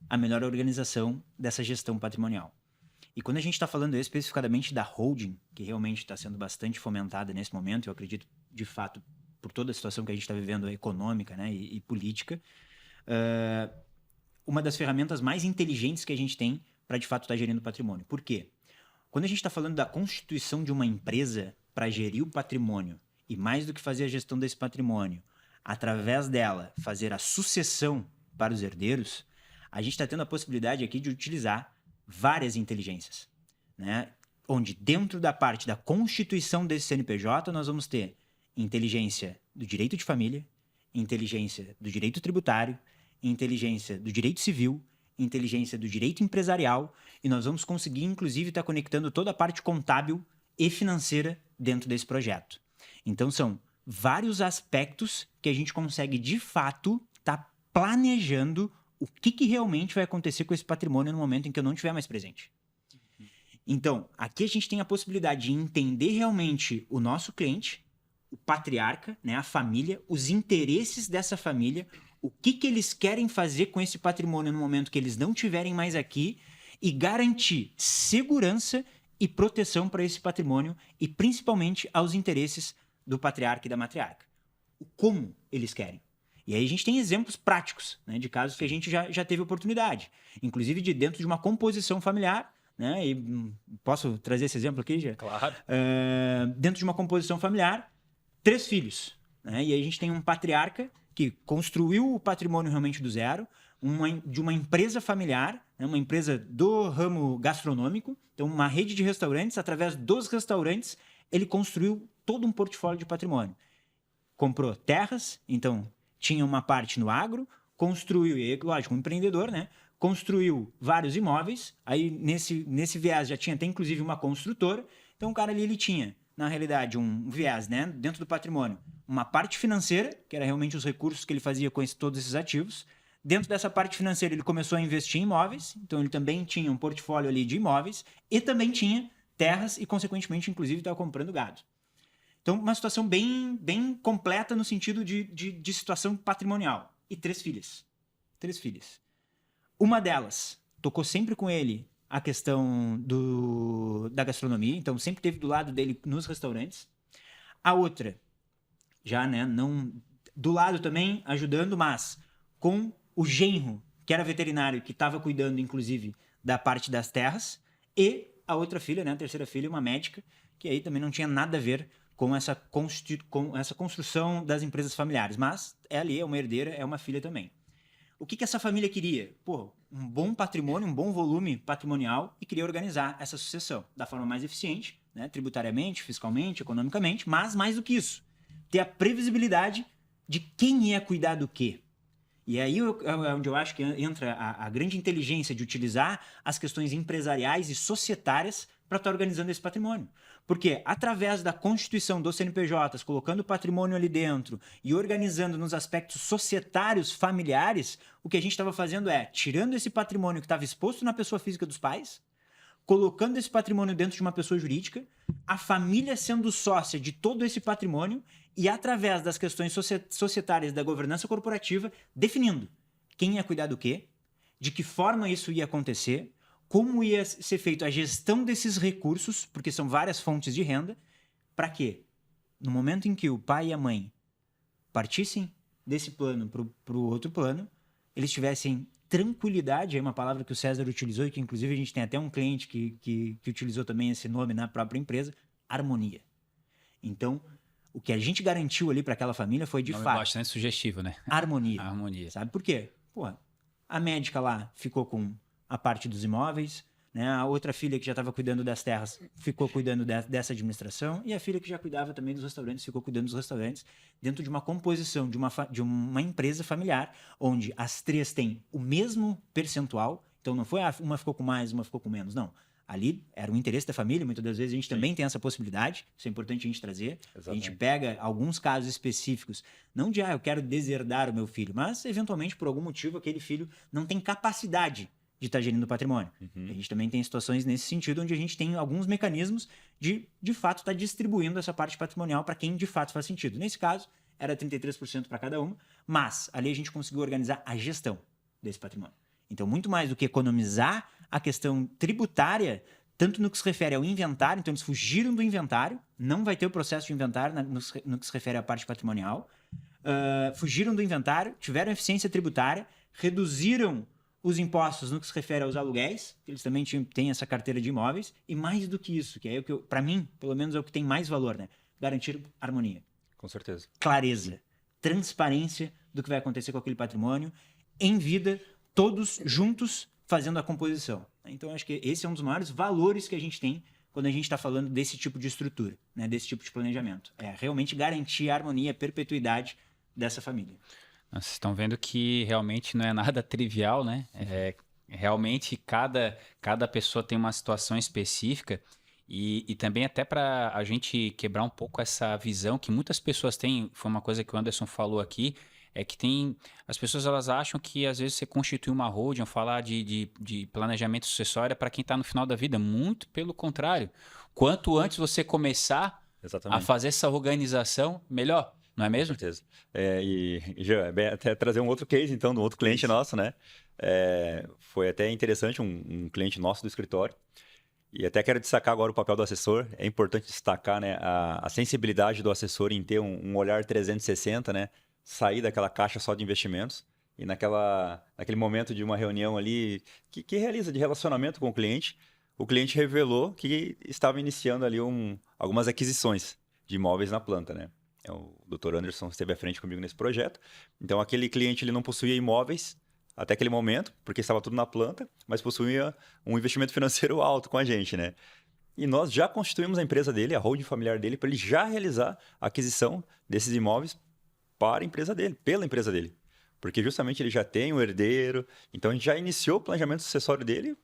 a melhor organização dessa gestão patrimonial. E quando a gente está falando especificadamente da holding, que realmente está sendo bastante fomentada nesse momento, eu acredito, de fato, por toda a situação que a gente está vivendo econômica, né, e política, uma das ferramentas mais inteligentes que a gente tem para, de fato, estar gerindo o patrimônio. Por quê? Quando a gente está falando da constituição de uma empresa para gerir o patrimônio, e mais do que fazer a gestão desse patrimônio, através dela fazer a sucessão para os herdeiros, a gente está tendo a possibilidade aqui de utilizar várias inteligências, né? Onde dentro da parte da constituição desse CNPJ nós vamos ter inteligência do direito de família, inteligência do direito tributário, inteligência do direito civil, inteligência do direito empresarial, e nós vamos conseguir, inclusive, estar conectando toda a parte contábil e financeira dentro desse projeto. Então, são vários aspectos que a gente consegue, de fato, estar planejando o que realmente vai acontecer com esse patrimônio no momento em que eu não estiver mais presente. Então, aqui a gente tem a possibilidade de entender realmente o nosso cliente, o patriarca, né, a família, os interesses dessa família, o que eles querem fazer com esse patrimônio no momento que eles não estiverem mais aqui e garantir segurança e proteção para esse patrimônio e principalmente aos interesses do patriarca e da matriarca. O como eles querem. E aí a gente tem exemplos práticos, né, de casos que a gente já teve oportunidade, inclusive de dentro de uma composição familiar, né, e posso trazer esse exemplo aqui, já? Claro. Dentro de uma composição familiar, 3 filhos, né, e aí a gente tem um patriarca que construiu o patrimônio realmente do zero, de uma empresa familiar, né, uma empresa do ramo gastronômico, então uma rede de restaurantes, através dos restaurantes, ele construiu todo um portfólio de patrimônio. Comprou terras, então tinha uma parte no agro, construiu, e lógico, um empreendedor, né? Construiu vários imóveis, aí nesse viés já tinha até inclusive uma construtora, então o cara ali ele tinha, na realidade, um viés, né? Dentro do patrimônio, uma parte financeira, que era realmente os recursos que ele fazia com todos esses ativos. Dentro dessa parte financeira ele começou a investir em imóveis, então ele também tinha um portfólio ali de imóveis e também tinha terras e, consequentemente, inclusive, estava comprando gado. Então, uma situação bem completa no sentido de situação patrimonial. E 3 filhas. 3 filhas. Uma delas tocou sempre com ele a questão da gastronomia, então sempre esteve do lado dele nos restaurantes. A outra, já, né, não do lado também, ajudando, mas com o genro, que era veterinário, que estava cuidando, inclusive, da parte das terras, e a outra filha, né, a terceira filha, uma médica, que aí também não tinha nada a ver com essa construção das empresas familiares. Mas é ali, é uma herdeira, é uma filha também. O que essa família queria? Pô, um bom patrimônio, um bom volume patrimonial e queria organizar essa sucessão da forma mais eficiente, né, tributariamente, fiscalmente, economicamente, mas mais do que isso, ter a previsibilidade de quem ia cuidar do quê. E aí é onde eu acho que entra a grande inteligência de utilizar as questões empresariais e societárias para estar organizando esse patrimônio. Porque através da constituição dos CNPJs, colocando o patrimônio ali dentro e organizando nos aspectos societários familiares, o que a gente estava fazendo é tirando esse patrimônio que estava exposto na pessoa física dos pais, colocando esse patrimônio dentro de uma pessoa jurídica, a família sendo sócia de todo esse patrimônio e através das questões societárias da governança corporativa, definindo quem ia cuidar do quê, de que forma isso ia acontecer, como ia ser feita a gestão desses recursos, porque são várias fontes de renda, para quê? No momento em que o pai e a mãe partissem desse plano para o outro plano, eles tivessem tranquilidade, é uma palavra que o César utilizou e que inclusive a gente tem até um cliente que utilizou também esse nome na própria empresa, harmonia. Então, o que a gente garantiu ali para aquela família foi de fato... bastante sugestivo, né? Harmonia. Harmonia. Sabe por quê? Pô, a médica lá ficou com a parte dos imóveis, né? A outra filha que já estava cuidando das terras ficou cuidando dessa administração e a filha que já cuidava também dos restaurantes ficou cuidando dos restaurantes dentro de uma composição de uma empresa familiar onde as 3 têm o mesmo percentual, então não foi uma ficou com mais, uma ficou com menos, não. Ali era o interesse da família, muitas das vezes a gente também tem essa possibilidade, isso é importante a gente trazer. Exatamente. A gente pega alguns casos específicos, não de, eu quero deserdar o meu filho, mas eventualmente por algum motivo aquele filho não tem capacidade de estar gerindo o patrimônio. Uhum. A gente também tem situações nesse sentido onde a gente tem alguns mecanismos de fato, estar distribuindo essa parte patrimonial para quem de fato faz sentido. Nesse caso, era 33% para cada uma, mas ali a gente conseguiu organizar a gestão desse patrimônio. Então, muito mais do que economizar a questão tributária, tanto no que se refere ao inventário, então eles fugiram do inventário, não vai ter o processo de inventário no que se refere à parte patrimonial, fugiram do inventário, tiveram eficiência tributária, reduziram os impostos no que se refere aos aluguéis, eles também têm essa carteira de imóveis, e mais do que isso, que é o que, para mim, pelo menos é o que tem mais valor, né? Garantir harmonia. Com certeza. Clareza, transparência do que vai acontecer com aquele patrimônio, em vida, todos juntos fazendo a composição. Então, acho que esse é um dos maiores valores que a gente tem quando a gente está falando desse tipo de estrutura, né? Desse tipo de planejamento. É realmente garantir a harmonia, a perpetuidade dessa família. Vocês estão vendo que realmente não é nada trivial, né? Realmente cada pessoa tem uma situação específica e também até para a gente quebrar um pouco essa visão que muitas pessoas têm, foi uma coisa que o Anderson falou aqui, é que as pessoas elas acham que às vezes você constitui uma holding, falar de planejamento sucessório para quem está no final da vida, muito pelo contrário. Quanto antes você começar Exatamente. A fazer essa organização, melhor. Não é Com mesmo? certeza. E já, até trazer um outro case, então, de um outro cliente nosso, né? Foi até interessante, um cliente nosso do escritório. E até quero destacar agora o papel do assessor. É importante destacar, né, a sensibilidade do assessor em ter um olhar 360, né? Sair daquela caixa só de investimentos. E naquele momento de uma reunião ali que realiza de relacionamento com o cliente revelou que estava iniciando ali algumas aquisições de imóveis na planta, né? O Dr. Anderson esteve à frente comigo nesse projeto. Então, aquele cliente ele não possuía imóveis até aquele momento, porque estava tudo na planta, mas possuía um investimento financeiro alto com a gente, né? E nós já constituímos a empresa dele, a holding familiar dele, para ele já realizar a aquisição desses imóveis para a empresa dele, pela empresa dele. Porque justamente ele já tem um herdeiro, então a gente já iniciou o planejamento sucessório dele,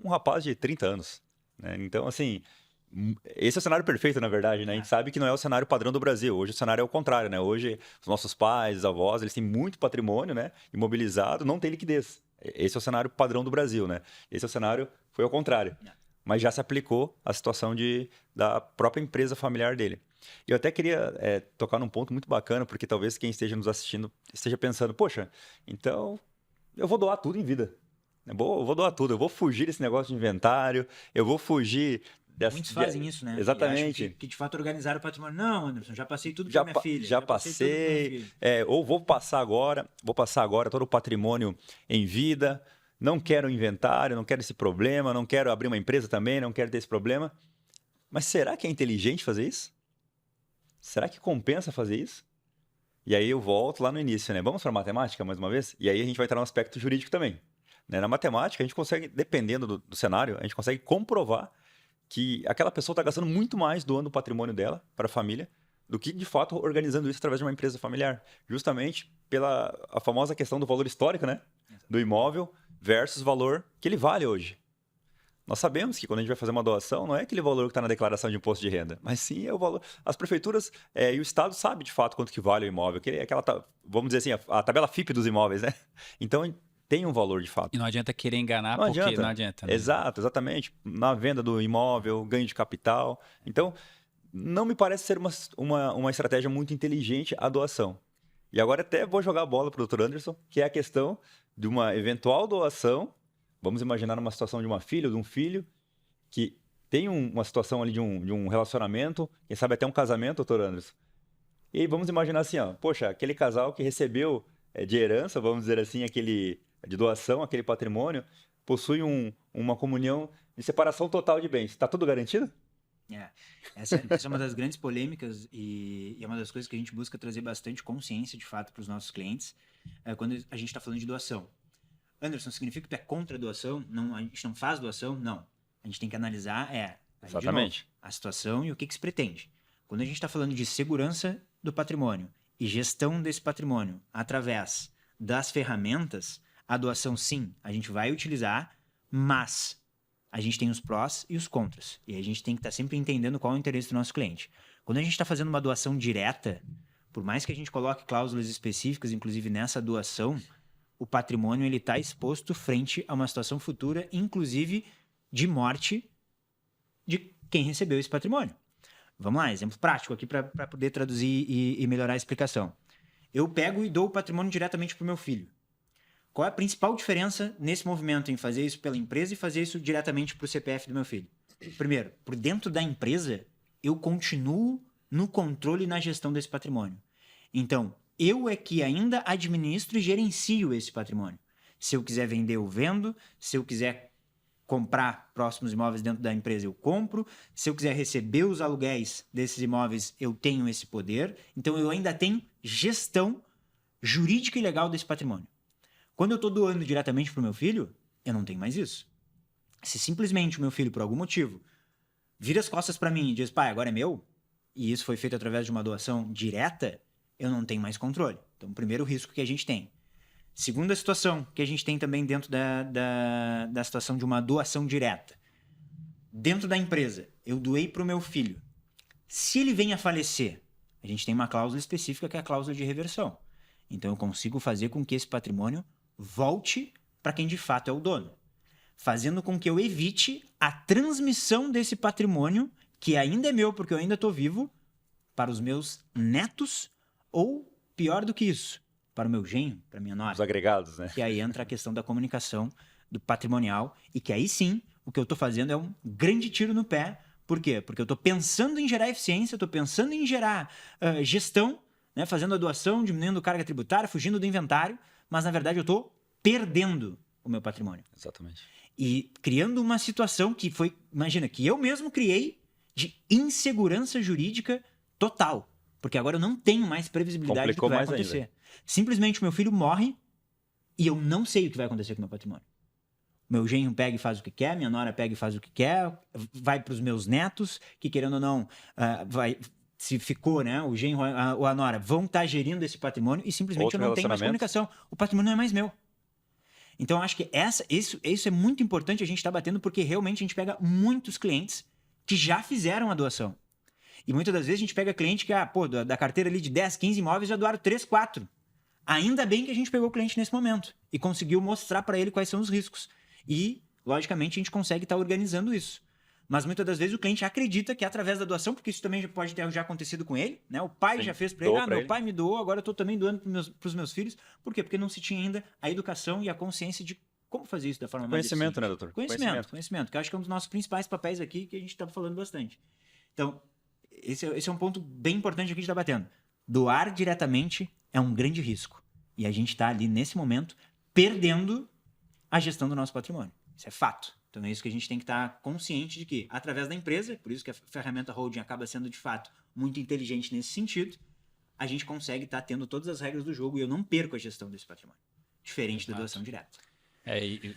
um rapaz de 30 anos, né? Então, assim, esse é o cenário perfeito, na verdade, né? A gente sabe que não é o cenário padrão do Brasil. Hoje o cenário é o contrário, né? Hoje os nossos pais, os avós, eles têm muito patrimônio, né? Imobilizado, não tem liquidez. Esse é o cenário padrão do Brasil, né? Esse é o cenário, foi ao contrário. Mas já se aplicou a situação da própria empresa familiar dele. E eu até queria tocar num ponto muito bacana, porque talvez quem esteja nos assistindo esteja pensando, poxa, então eu vou doar tudo em vida. Eu vou doar tudo, eu vou fugir desse negócio de inventário, eu vou fugir... Muitos fazem isso, né? Exatamente. E acham que de fato organizaram o patrimônio. Não, Anderson, já passei tudo para minha filha. Já passei. Ou vou passar agora todo o patrimônio em vida. Não quero inventário, não quero esse problema, não quero abrir uma empresa também, não quero ter esse problema. Mas será que é inteligente fazer isso? Será que compensa fazer isso? E aí eu volto lá no início, né? Vamos para a matemática mais uma vez? E aí a gente vai entrar no aspecto jurídico também. Né? Na matemática, a gente consegue, dependendo do cenário, a gente consegue comprovar que aquela pessoa está gastando muito mais doando o patrimônio dela para a família do que, de fato, organizando isso através de uma empresa familiar. Justamente pela a famosa questão do valor histórico, né? Do imóvel versus o valor que ele vale hoje. Nós sabemos que quando a gente vai fazer uma doação, não é aquele valor que está na declaração de imposto de renda, mas sim é o valor. As prefeituras e o Estado sabem, de fato, quanto que vale o imóvel. Vamos dizer assim, a tabela FIP dos imóveis, né? Então, tem um valor de fato. E não adianta querer enganar, porque não adianta. Né? Exato, exatamente. Na venda do imóvel, ganho de capital. Então, não me parece ser uma estratégia muito inteligente a doação. E agora até vou jogar a bola para o Dr. Anderson, que é a questão de uma eventual doação. Vamos imaginar uma situação de uma filha ou de um filho que tem uma situação ali de um relacionamento, quem sabe até um casamento, Dr. Anderson. E aí vamos imaginar assim, ó, poxa, aquele casal que recebeu de herança, vamos dizer assim, de doação, aquele patrimônio, possui uma comunhão de separação total de bens. Está tudo garantido? Essa é uma das grandes polêmicas e é uma das coisas que a gente busca trazer bastante consciência, de fato, para os nossos clientes, quando a gente está falando de doação. Anderson, significa que tu é contra a doação? Não, a gente não faz doação? Não. A gente tem que analisar Exatamente. A situação e o que se pretende. Quando a gente está falando de segurança do patrimônio e gestão desse patrimônio através das ferramentas, a doação, sim, a gente vai utilizar, mas a gente tem os prós e os contras. E a gente tem que estar sempre entendendo qual é o interesse do nosso cliente. Quando a gente está fazendo uma doação direta, por mais que a gente coloque cláusulas específicas, inclusive nessa doação, o patrimônio está exposto frente a uma situação futura, inclusive de morte de quem recebeu esse patrimônio. Vamos lá, exemplo prático aqui para poder traduzir e melhorar a explicação. Eu pego e dou o patrimônio diretamente para o meu filho. Qual é a principal diferença nesse movimento em fazer isso pela empresa e fazer isso diretamente para o CPF do meu filho? Primeiro, por dentro da empresa, eu continuo no controle e na gestão desse patrimônio. Então, eu é que ainda administro e gerencio esse patrimônio. Se eu quiser vender, eu vendo. Se eu quiser comprar próximos imóveis dentro da empresa, eu compro. Se eu quiser receber os aluguéis desses imóveis, eu tenho esse poder. Então, eu ainda tenho gestão jurídica e legal desse patrimônio. Quando eu estou doando diretamente para o meu filho, eu não tenho mais isso. Se simplesmente o meu filho, por algum motivo, vira as costas para mim e diz, pai, agora é meu, e isso foi feito através de uma doação direta, eu não tenho mais controle. Então, primeiro risco que a gente tem. Segunda situação que a gente tem também dentro da situação de uma doação direta. Dentro da empresa, eu doei para o meu filho. Se ele vem a falecer, a gente tem uma cláusula específica que é a cláusula de reversão. Então, eu consigo fazer com que esse patrimônio volte para quem de fato é o dono, fazendo com que eu evite a transmissão desse patrimônio, que ainda é meu porque eu ainda estou vivo, para os meus netos ou pior do que isso, para o meu genro, para minha nora. Os agregados, né? Que aí entra a questão da comunicação, do patrimonial, e que aí sim, o que eu estou fazendo é um grande tiro no pé. Por quê? Porque eu estou pensando em gerar eficiência, eu estou pensando em gerar gestão, né, fazendo a doação, diminuindo carga tributária, fugindo do inventário, mas na verdade eu estou perdendo o meu patrimônio. Exatamente. E criando uma situação que foi, imagina, que eu mesmo criei de insegurança jurídica total. Porque agora eu não tenho mais previsibilidade Complicou do que vai mais acontecer. ainda. Simplesmente meu filho morre e eu não sei o que vai acontecer com o meu patrimônio. Meu genro pega e faz o que quer, minha nora pega e faz o que quer, vai para os meus netos, que querendo ou não, se ficou, né, o genro ou a nora vão estar gerindo esse patrimônio e simplesmente eu não tenho mais comunicação. O patrimônio não é mais meu. Então, eu acho que isso é muito importante a gente estar batendo, porque realmente a gente pega muitos clientes que já fizeram a doação. E muitas das vezes a gente pega cliente que, da carteira ali de 10, 15 imóveis já doaram 3, 4. Ainda bem que a gente pegou o cliente nesse momento e conseguiu mostrar para ele quais são os riscos. E, logicamente, a gente consegue estar organizando isso. Mas muitas das vezes o cliente acredita que é através da doação, porque isso também pode ter já acontecido com ele, né? O pai Sim, já fez para ele, meu pai me doou, agora eu estou também doando para os meus filhos. Por quê? Porque não se tinha ainda a educação e a consciência de como fazer isso da forma mais eficiente. Conhecimento, né, doutor? Conhecimento, que eu acho que é um dos nossos principais papéis aqui, que a gente está falando bastante. Então, esse é um ponto bem importante que a gente está batendo. Doar diretamente é um grande risco. E a gente está ali, nesse momento, perdendo a gestão do nosso patrimônio. Isso é fato. Então é isso que a gente tem que estar consciente de que, através da empresa, por isso que a ferramenta holding acaba sendo, de fato, muito inteligente nesse sentido, a gente consegue estar tendo todas as regras do jogo e eu não perco a gestão desse patrimônio. Diferente da doação direta.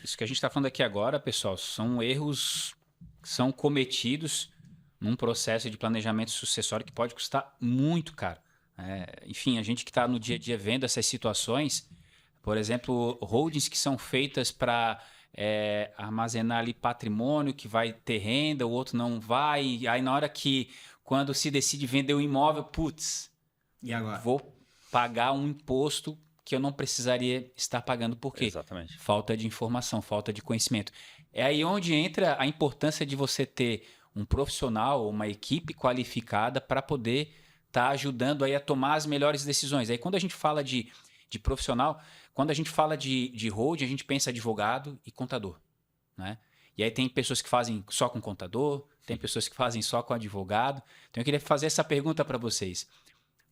Isso que a gente está falando aqui agora, pessoal, são erros que são cometidos num processo de planejamento sucessório que pode custar muito caro. Enfim, a gente que está no dia a dia vendo essas situações, por exemplo, holdings que são feitas para armazenar ali patrimônio que vai ter renda, o outro não vai, e aí na hora que, quando se decide vender o imóvel, e agora? Vou pagar um imposto que eu não precisaria estar pagando. Por quê? Exatamente. Falta de informação, falta de conhecimento. É aí onde entra a importância de você ter um profissional, uma equipe qualificada para poder estar ajudando aí a tomar as melhores decisões. Aí quando a gente fala de profissional, quando a gente fala de holding, a gente pensa advogado e contador, né? E aí tem pessoas que fazem só com contador, tem pessoas que fazem só com advogado. Então eu queria fazer essa pergunta para vocês.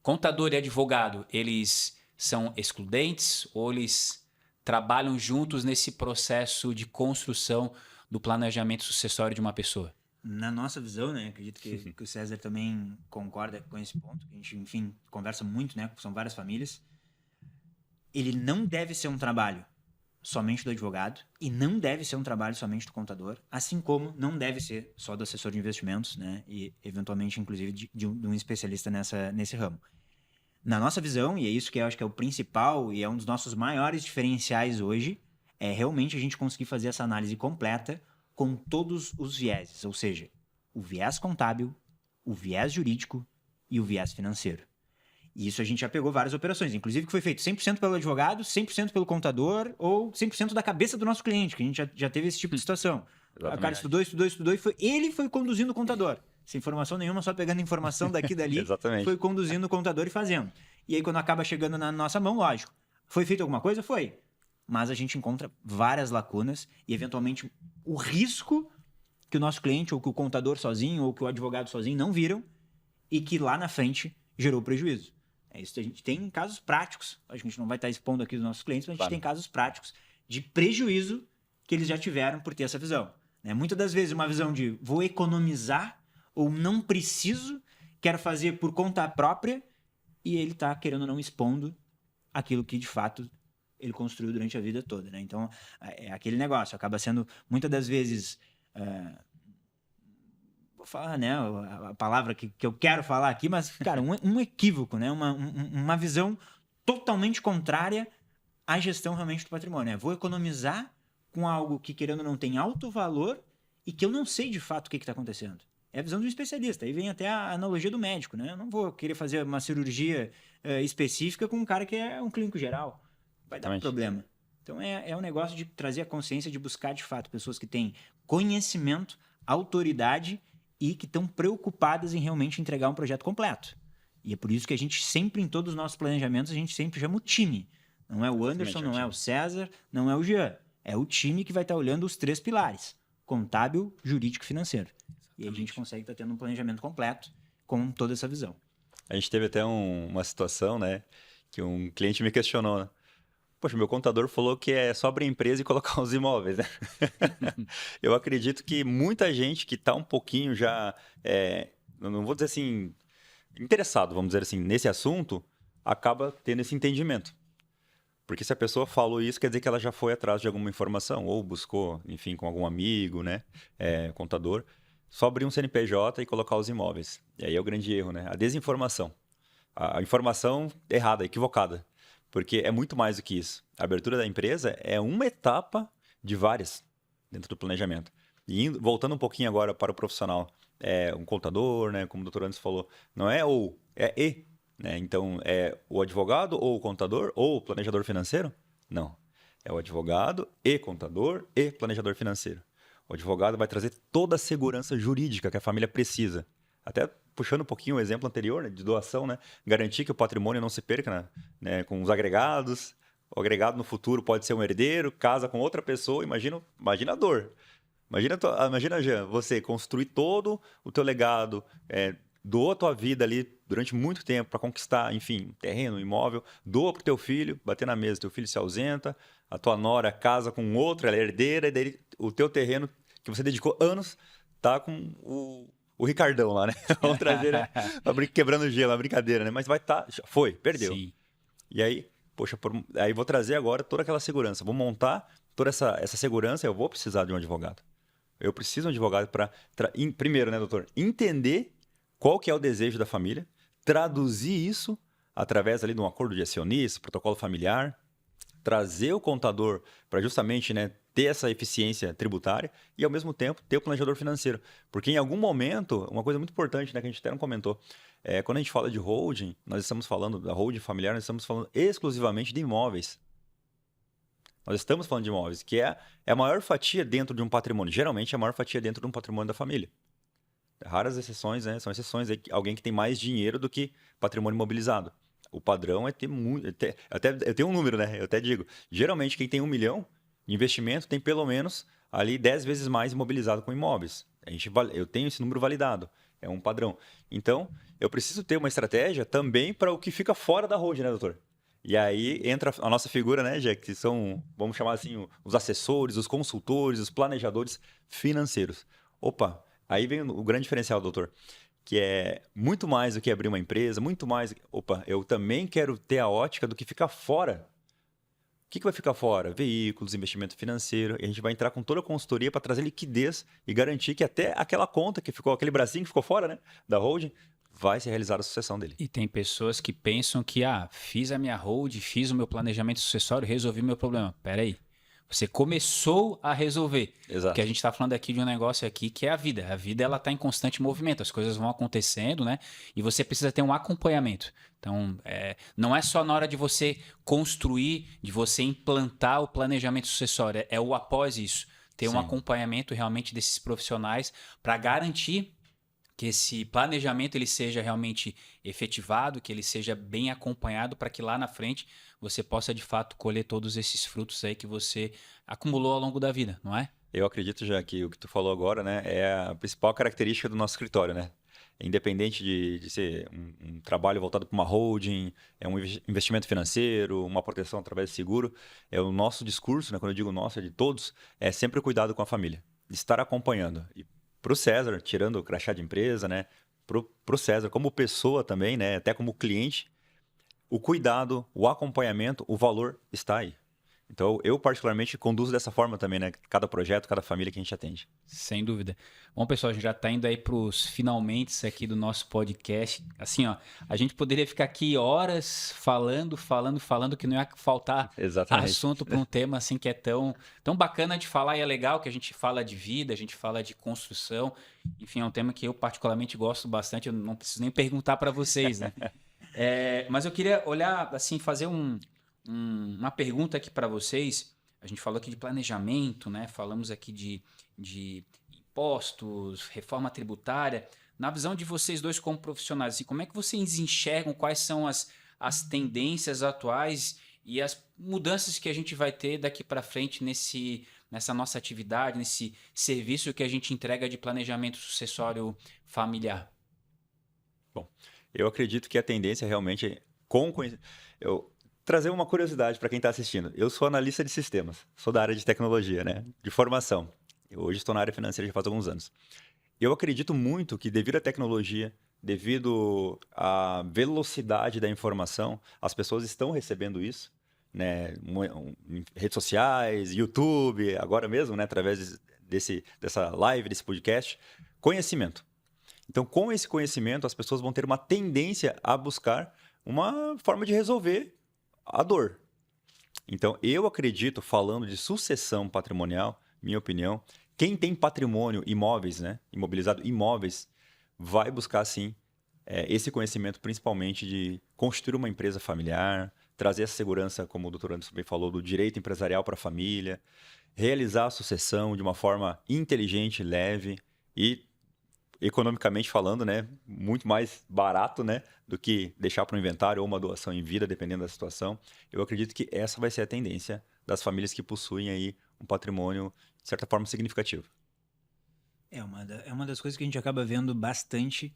Contador e advogado, eles são excludentes ou eles trabalham juntos nesse processo de construção do planejamento sucessório de uma pessoa? Na nossa visão, né, acredito que o César também concorda com esse ponto, que a gente, enfim, conversa muito, né, são várias famílias. Ele não deve ser um trabalho somente do advogado e não deve ser um trabalho somente do contador, assim como não deve ser só do assessor de investimentos, né, e eventualmente, inclusive, de um especialista nesse ramo. Na nossa visão, e é isso que eu acho que é o principal e é um dos nossos maiores diferenciais hoje, é realmente a gente conseguir fazer essa análise completa com todos os vieses, ou seja, o viés contábil, o viés jurídico e o viés financeiro. E isso a gente já pegou várias operações, inclusive que foi feito 100% pelo advogado, 100% pelo contador ou 100% da cabeça do nosso cliente, que a gente já teve esse tipo de situação. Exatamente. O cara estudou e ele foi conduzindo o contador. Sem informação nenhuma, só pegando informação daqui e dali, Exatamente. foi conduzindo o contador e fazendo. E aí quando acaba chegando na nossa mão, lógico, foi feito alguma coisa? Foi. Mas a gente encontra várias lacunas e eventualmente o risco que o nosso cliente ou que o contador sozinho ou que o advogado sozinho não viram e que lá na frente gerou prejuízo. É isso, a gente tem casos práticos, a gente não vai estar expondo aqui os nossos clientes, mas a gente tem casos práticos de prejuízo que eles já tiveram por ter essa visão. Né? Muitas das vezes uma visão de vou economizar ou não preciso, quero fazer por conta própria e ele está querendo ou não expondo aquilo que de fato ele construiu durante a vida toda. Né? Então é aquele negócio, acaba sendo muitas das vezes... vou falar, né, a palavra que eu quero falar aqui, mas, cara, um equívoco, né, uma visão totalmente contrária à gestão realmente do patrimônio. Vou economizar com algo que, querendo ou não, tem alto valor e que eu não sei de fato o que está acontecendo. É a visão do especialista. Aí vem até a analogia do médico, né? Eu não vou querer fazer uma cirurgia específica com um cara que é um clínico geral. Vai dar um problema. Então, é um negócio de trazer a consciência de buscar, de fato, pessoas que têm conhecimento, autoridade e que estão preocupadas em realmente entregar um projeto completo. E é por isso que a gente sempre, em todos os nossos planejamentos, a gente sempre chama o time. Não é o Anderson, não é o César, não é o Jean. É o time que vai estar olhando os 3 pilares: contábil, jurídico e financeiro. E a gente consegue estar tendo um planejamento completo com toda essa visão. A gente teve até uma situação, né, que um cliente me questionou, né? Poxa, meu contador falou que é só abrir empresa e colocar os imóveis, né? Eu acredito que muita gente que está um pouquinho já, não vou dizer assim, interessado, vamos dizer assim, nesse assunto, acaba tendo esse entendimento. Porque se a pessoa falou isso, quer dizer que ela já foi atrás de alguma informação, ou buscou, enfim, com algum amigo, né, contador, só abrir um CNPJ e colocar os imóveis. E aí é o grande erro, né? A desinformação. A informação errada, equivocada. Porque é muito mais do que isso. A abertura da empresa é uma etapa de várias dentro do planejamento. E voltando um pouquinho agora para o profissional, um contador, né, como o doutor Anderson falou, não é ou, é e. Né? Então, é o advogado ou o contador ou o planejador financeiro? Não. É o advogado e contador e planejador financeiro. O advogado vai trazer toda a segurança jurídica que a família precisa. Até puxando um pouquinho o exemplo anterior, né, de doação, né? Garantir que o patrimônio não se perca, né, com os agregados. O agregado no futuro pode ser um herdeiro, casa com outra pessoa. Imagina a dor. Imagina, Jean, você construir todo o teu legado, doa a tua vida ali durante muito tempo para conquistar, enfim, terreno, imóvel, doa pro teu filho, bater na mesa, teu filho se ausenta, a tua nora casa com outra, ela é herdeira, e daí o teu terreno que você dedicou anos tá com o Ricardão lá, né? Vamos trazer, né? Quebrando gelo, uma brincadeira, né? Mas vai estar, perdeu. Sim. E aí, poxa, aí vou trazer agora toda aquela segurança, vou montar toda essa segurança, eu vou precisar de um advogado. Eu preciso de um advogado para, primeiro, né, doutor, entender qual que é o desejo da família, traduzir isso através ali de um acordo de acionista, protocolo familiar, trazer o contador para justamente, né, ter essa eficiência tributária e, ao mesmo tempo, ter o planejador financeiro. Porque, em algum momento, uma coisa muito importante, né, que a gente até não comentou, quando a gente fala de holding, nós estamos falando da holding familiar, nós estamos falando exclusivamente de imóveis. Nós estamos falando de imóveis, que é a maior fatia dentro de um patrimônio. Geralmente, é a maior fatia dentro de um patrimônio da família. Raras exceções, né? São exceções. Alguém que tem mais dinheiro do que patrimônio imobilizado. O padrão é ter muito... Eu tenho um número, né? Eu até digo. Geralmente, quem tem 1 milhão de investimento tem pelo menos ali 10 vezes mais imobilizado com imóveis. Eu tenho esse número validado. É um padrão. Então, eu preciso ter uma estratégia também para o que fica fora da holding, né, doutor? E aí entra a nossa figura, né, Jack, que são, vamos chamar assim, os assessores, os consultores, os planejadores financeiros. Opa, aí vem o grande diferencial, doutor, que é muito mais do que abrir uma empresa, muito mais... Opa, eu também quero ter a ótica do que fica fora. O que vai ficar fora? Veículos, investimento financeiro, e a gente vai entrar com toda a consultoria para trazer liquidez e garantir que até aquela conta que ficou, aquele bracinho que ficou fora, né, da holding, vai ser realizada a sucessão dele. E tem pessoas que pensam que, fiz a minha hold, fiz o meu planejamento sucessório, resolvi meu problema. Pera aí. Você começou a resolver. Exato. Porque a gente está falando aqui de um negócio aqui que é a vida. A vida, ela está em constante movimento. As coisas vão acontecendo, né? E você precisa ter um acompanhamento. Então, não é só na hora de você construir, de você implantar o planejamento sucessório. É o após isso. Ter um acompanhamento realmente desses profissionais para garantir que esse planejamento ele seja realmente efetivado, que ele seja bem acompanhado para que lá na frente você possa de fato colher todos esses frutos aí que você acumulou ao longo da vida, não é? Eu acredito já que o que tu falou agora, né, é a principal característica do nosso escritório, né? Independente de ser um trabalho voltado para uma holding, um investimento financeiro, uma proteção através de seguro, o nosso discurso, né, quando eu digo nosso, é de todos, é sempre o cuidado com a família, de estar acompanhando. E para o César, tirando o crachá de empresa, né? Para o César, como pessoa também, né? Até como cliente, o cuidado, o acompanhamento, o valor está aí. Então, eu particularmente conduzo dessa forma também, né? Cada projeto, cada família que a gente atende. Sem dúvida. Bom, pessoal, a gente já está indo aí para os finalmente aqui do nosso podcast. Assim, a gente poderia ficar aqui horas falando, que não ia faltar assunto para um tema assim que é tão bacana de falar e é legal que a gente fala de vida, a gente fala de construção. Enfim, é um tema que eu particularmente gosto bastante. Eu não preciso nem perguntar para vocês, né? Mas eu queria olhar, assim, fazer uma pergunta aqui para vocês. A gente falou aqui de planejamento, né? Falamos aqui de impostos, reforma tributária. na visão de vocês dois como profissionais, assim, como é que vocês enxergam quais são as tendências atuais e as mudanças que a gente vai ter daqui para frente nessa nossa atividade, nesse serviço que a gente entrega de planejamento sucessório familiar? Bom, eu acredito que a tendência realmente eu trazer uma curiosidade para quem está assistindo. Eu sou analista de sistemas, sou da área de tecnologia, né? De formação. Eu hoje estou na área financeira já faz alguns anos. Eu acredito muito que devido à tecnologia, devido à velocidade da informação, as pessoas estão recebendo isso, né? Em redes sociais, YouTube, agora mesmo, né? Através dessa live, desse podcast, conhecimento. Então, com esse conhecimento, as pessoas vão ter uma tendência a buscar uma forma de resolver a dor. Então, eu acredito, falando de sucessão patrimonial, minha opinião, quem tem patrimônio imóveis, né, imobilizado imóveis, vai buscar, sim, esse conhecimento, principalmente de constituir uma empresa familiar, trazer essa segurança, como o Dr. Anderson bem falou, do direito empresarial para a família, realizar a sucessão de uma forma inteligente, leve e, economicamente falando, né, muito mais barato, né, do que deixar para o inventário ou uma doação em vida, dependendo da situação. Eu acredito que essa vai ser a tendência das famílias que possuem aí um patrimônio, de certa forma, significativo. É uma das coisas que a gente acaba vendo bastante,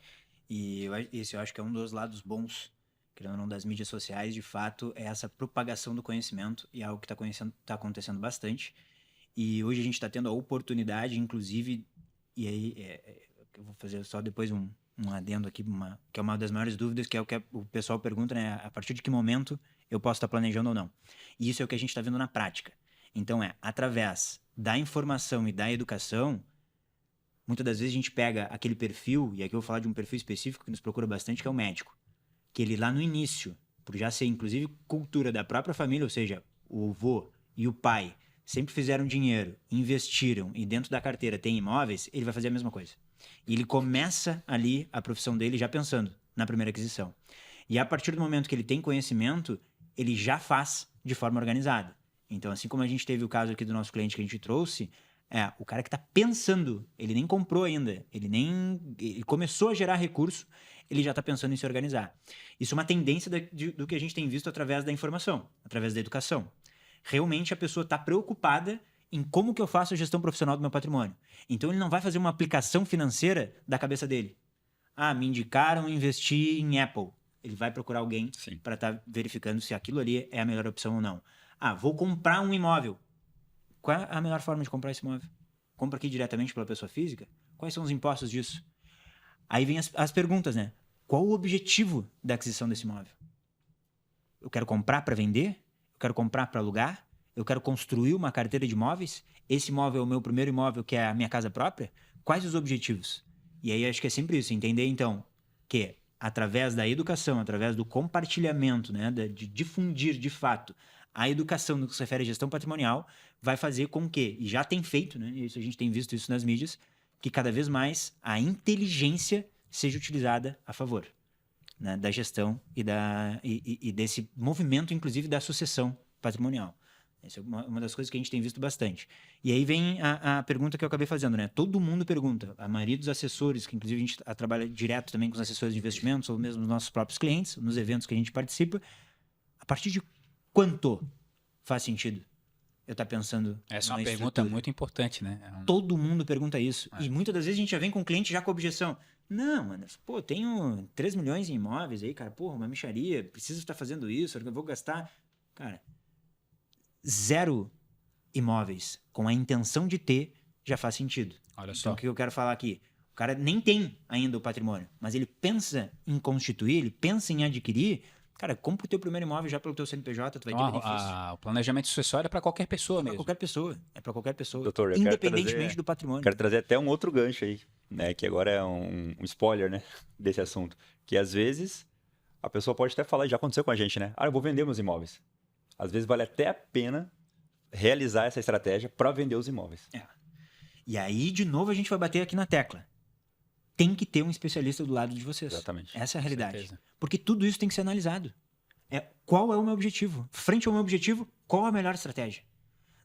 e esse eu acho que é um dos lados bons, querendo ou não, das mídias sociais, de fato, é essa propagação do conhecimento, e é algo que está acontecendo bastante. E hoje a gente está tendo a oportunidade, inclusive, e aí eu vou fazer só depois um adendo aqui, que é uma das maiores dúvidas, que é o que o pessoal pergunta, né? A partir de que momento eu posso estar planejando ou não? E isso é o que a gente está vendo na prática. Então, através da informação e da educação, muitas das vezes a gente pega aquele perfil, e aqui eu vou falar de um perfil específico que nos procura bastante, que é o médico. Que ele lá no início, por já ser inclusive cultura da própria família, ou seja, o avô e o pai sempre fizeram dinheiro, investiram e dentro da carteira tem imóveis, ele vai fazer a mesma coisa. E ele começa ali a profissão dele já pensando na primeira aquisição. E a partir do momento que ele tem conhecimento, ele já faz de forma organizada. Então, assim como a gente teve o caso aqui do nosso cliente que a gente trouxe, o cara que está pensando, ele nem comprou ainda, ele começou a gerar recurso, ele já está pensando em se organizar. Isso é uma tendência do que a gente tem visto através da informação, através da educação. Realmente a pessoa está preocupada em como que eu faço a gestão profissional do meu patrimônio. Então ele não vai fazer uma aplicação financeira da cabeça dele. Me indicaram investir em Apple. Ele vai procurar alguém para estar verificando se aquilo ali é a melhor opção ou não. Vou comprar um imóvel. Qual é a melhor forma de comprar esse imóvel? Compra aqui diretamente pela pessoa física? Quais são os impostos disso? Aí vem as perguntas, né? Qual o objetivo da aquisição desse imóvel? Eu quero comprar para vender? Eu quero comprar para alugar? Eu quero construir uma carteira de imóveis? Esse imóvel é o meu primeiro imóvel, que é a minha casa própria? Quais os objetivos? E aí acho que é sempre isso, entender então que através da educação, através do compartilhamento, né, de difundir de fato a educação no que se refere à gestão patrimonial, vai fazer com que, e já tem feito, né, isso a gente tem visto isso nas mídias, que cada vez mais a inteligência seja utilizada a favor, né, da gestão e desse movimento, inclusive, da sucessão patrimonial. Essa é uma das coisas que a gente tem visto bastante. E aí vem a pergunta que eu acabei fazendo, né? Todo mundo pergunta, a maioria dos assessores, que inclusive a gente trabalha direto também com os assessores de investimentos, ou mesmo os nossos próprios clientes, nos eventos que a gente participa, a partir de quanto faz sentido eu estar pensando Essa é uma pergunta muito importante, né? Todo mundo pergunta isso. E muitas das vezes a gente já vem com o cliente já com objeção. Não, Anderson, tenho 3 milhões em imóveis aí, cara, uma mixaria, preciso estar fazendo isso, eu vou gastar. Cara, 0 imóveis com a intenção de ter já faz sentido. Olha só. Então, o que eu quero falar aqui? O cara nem tem ainda o patrimônio, mas ele pensa em constituir, ele pensa em adquirir. Cara, compra o teu primeiro imóvel já pelo teu CNPJ, tu vai ter benefício. O planejamento sucessório é para qualquer pessoa mesmo. É para qualquer pessoa. Doutor, independentemente do patrimônio. Quero trazer até um outro gancho aí, né? Que agora é um spoiler, né? Desse assunto. Que às vezes a pessoa pode até falar, e já aconteceu com a gente, né? Eu vou vender meus imóveis. Às vezes vale até a pena realizar essa estratégia para vender os imóveis. E aí, de novo, a gente vai bater aqui na tecla. Tem que ter um especialista do lado de vocês. Exatamente. Essa é a realidade. Certeza. Porque tudo isso tem que ser analisado. Qual é o meu objetivo? Frente ao meu objetivo, qual a melhor estratégia?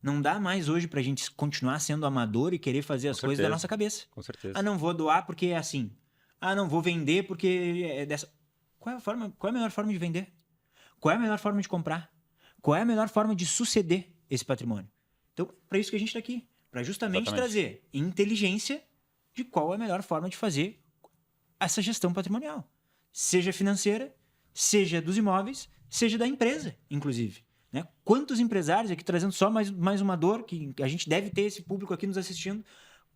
Não dá mais hoje pra gente continuar sendo amador e querer fazer as coisas da nossa cabeça. Com certeza. Não vou doar porque é assim. Ah, não, vou vender porque é dessa... Qual é a melhor forma de vender? Qual é a melhor forma de comprar? Qual é a melhor forma de suceder esse patrimônio? Então, para isso que a gente está aqui. Para justamente Exatamente. trazer inteligência de qual é a melhor forma de fazer essa gestão patrimonial. Seja financeira, seja dos imóveis, seja da empresa, inclusive. Né? Quantos empresários, aqui trazendo só mais uma dor, que a gente deve ter esse público aqui nos assistindo,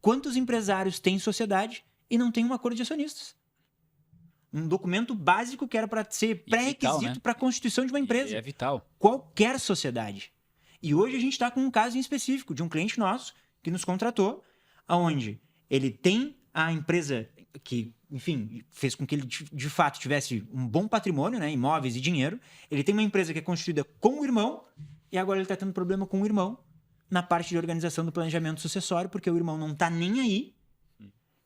quantos empresários têm sociedade e não tem um acordo de acionistas? Um documento básico que era para ser pré-requisito, né, para a constituição de uma empresa. É vital. Qualquer sociedade. E hoje a gente está com um caso em específico de um cliente nosso que nos contratou, onde ele tem a empresa que, enfim, fez com que ele de fato tivesse um bom patrimônio, né, imóveis e dinheiro. Ele tem uma empresa que é constituída com o irmão e agora ele está tendo problema com o irmão na parte de organização do planejamento sucessório, porque o irmão não está nem aí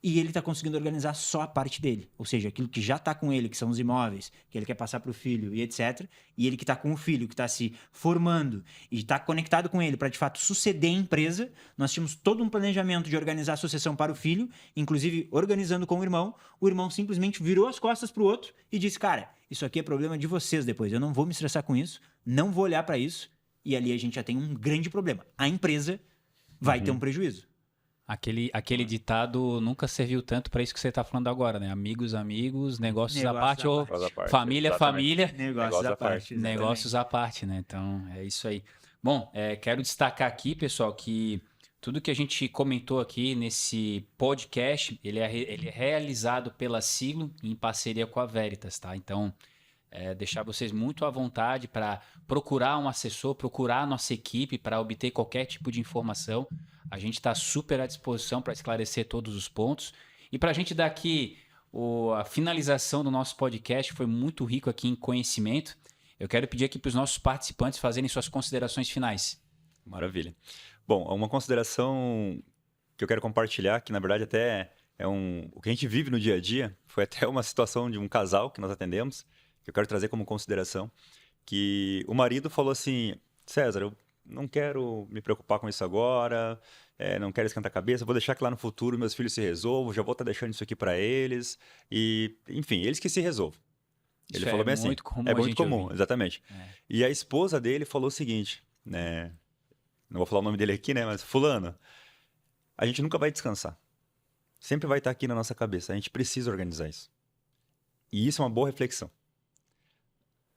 e ele está conseguindo organizar só a parte dele. Ou seja, aquilo que já está com ele, que são os imóveis, que ele quer passar para o filho e etc. E ele que está com o filho, que está se formando e está conectado com ele para, de fato, suceder a empresa. Nós tínhamos todo um planejamento de organizar a sucessão para o filho, inclusive organizando com o irmão. O irmão simplesmente virou as costas para o outro e disse, cara, isso aqui é problema de vocês depois. Eu não vou me estressar com isso, não vou olhar para isso. E ali a gente já tem um grande problema. A empresa vai ter um prejuízo. Aquele ditado nunca serviu tanto para isso que você está falando agora, né? Amigos, amigos, negócios à parte, ou família, família, Negócios à parte. negócios à parte, né? Então, é isso aí. Bom, quero destacar aqui, pessoal, que tudo que a gente comentou aqui nesse podcast, ele é realizado pela Siglo em parceria com a Veritas, tá? Então, deixar vocês muito à vontade para procurar um assessor, procurar a nossa equipe para obter qualquer tipo de informação. A gente está super à disposição para esclarecer todos os pontos. E para a gente dar aqui a finalização do nosso podcast, foi muito rico aqui em conhecimento. Eu quero pedir aqui para os nossos participantes fazerem suas considerações finais. Maravilha. Bom, uma consideração que eu quero compartilhar, que na verdade até o que a gente vive no dia a dia, foi até uma situação de um casal que nós atendemos, que eu quero trazer como consideração, que o marido falou assim, César, eu não quero me preocupar com isso agora, não quero esquentar a cabeça, vou deixar que lá no futuro meus filhos se resolvam, já vou estar deixando isso aqui para eles, e enfim, eles que se resolvam. Ele falou bem assim, muito comum, é muito comum, exatamente. É. E a esposa dele falou o seguinte, né, não vou falar o nome dele aqui, né, mas fulano, a gente nunca vai descansar, sempre vai estar aqui na nossa cabeça, a gente precisa organizar isso. E isso é uma boa reflexão.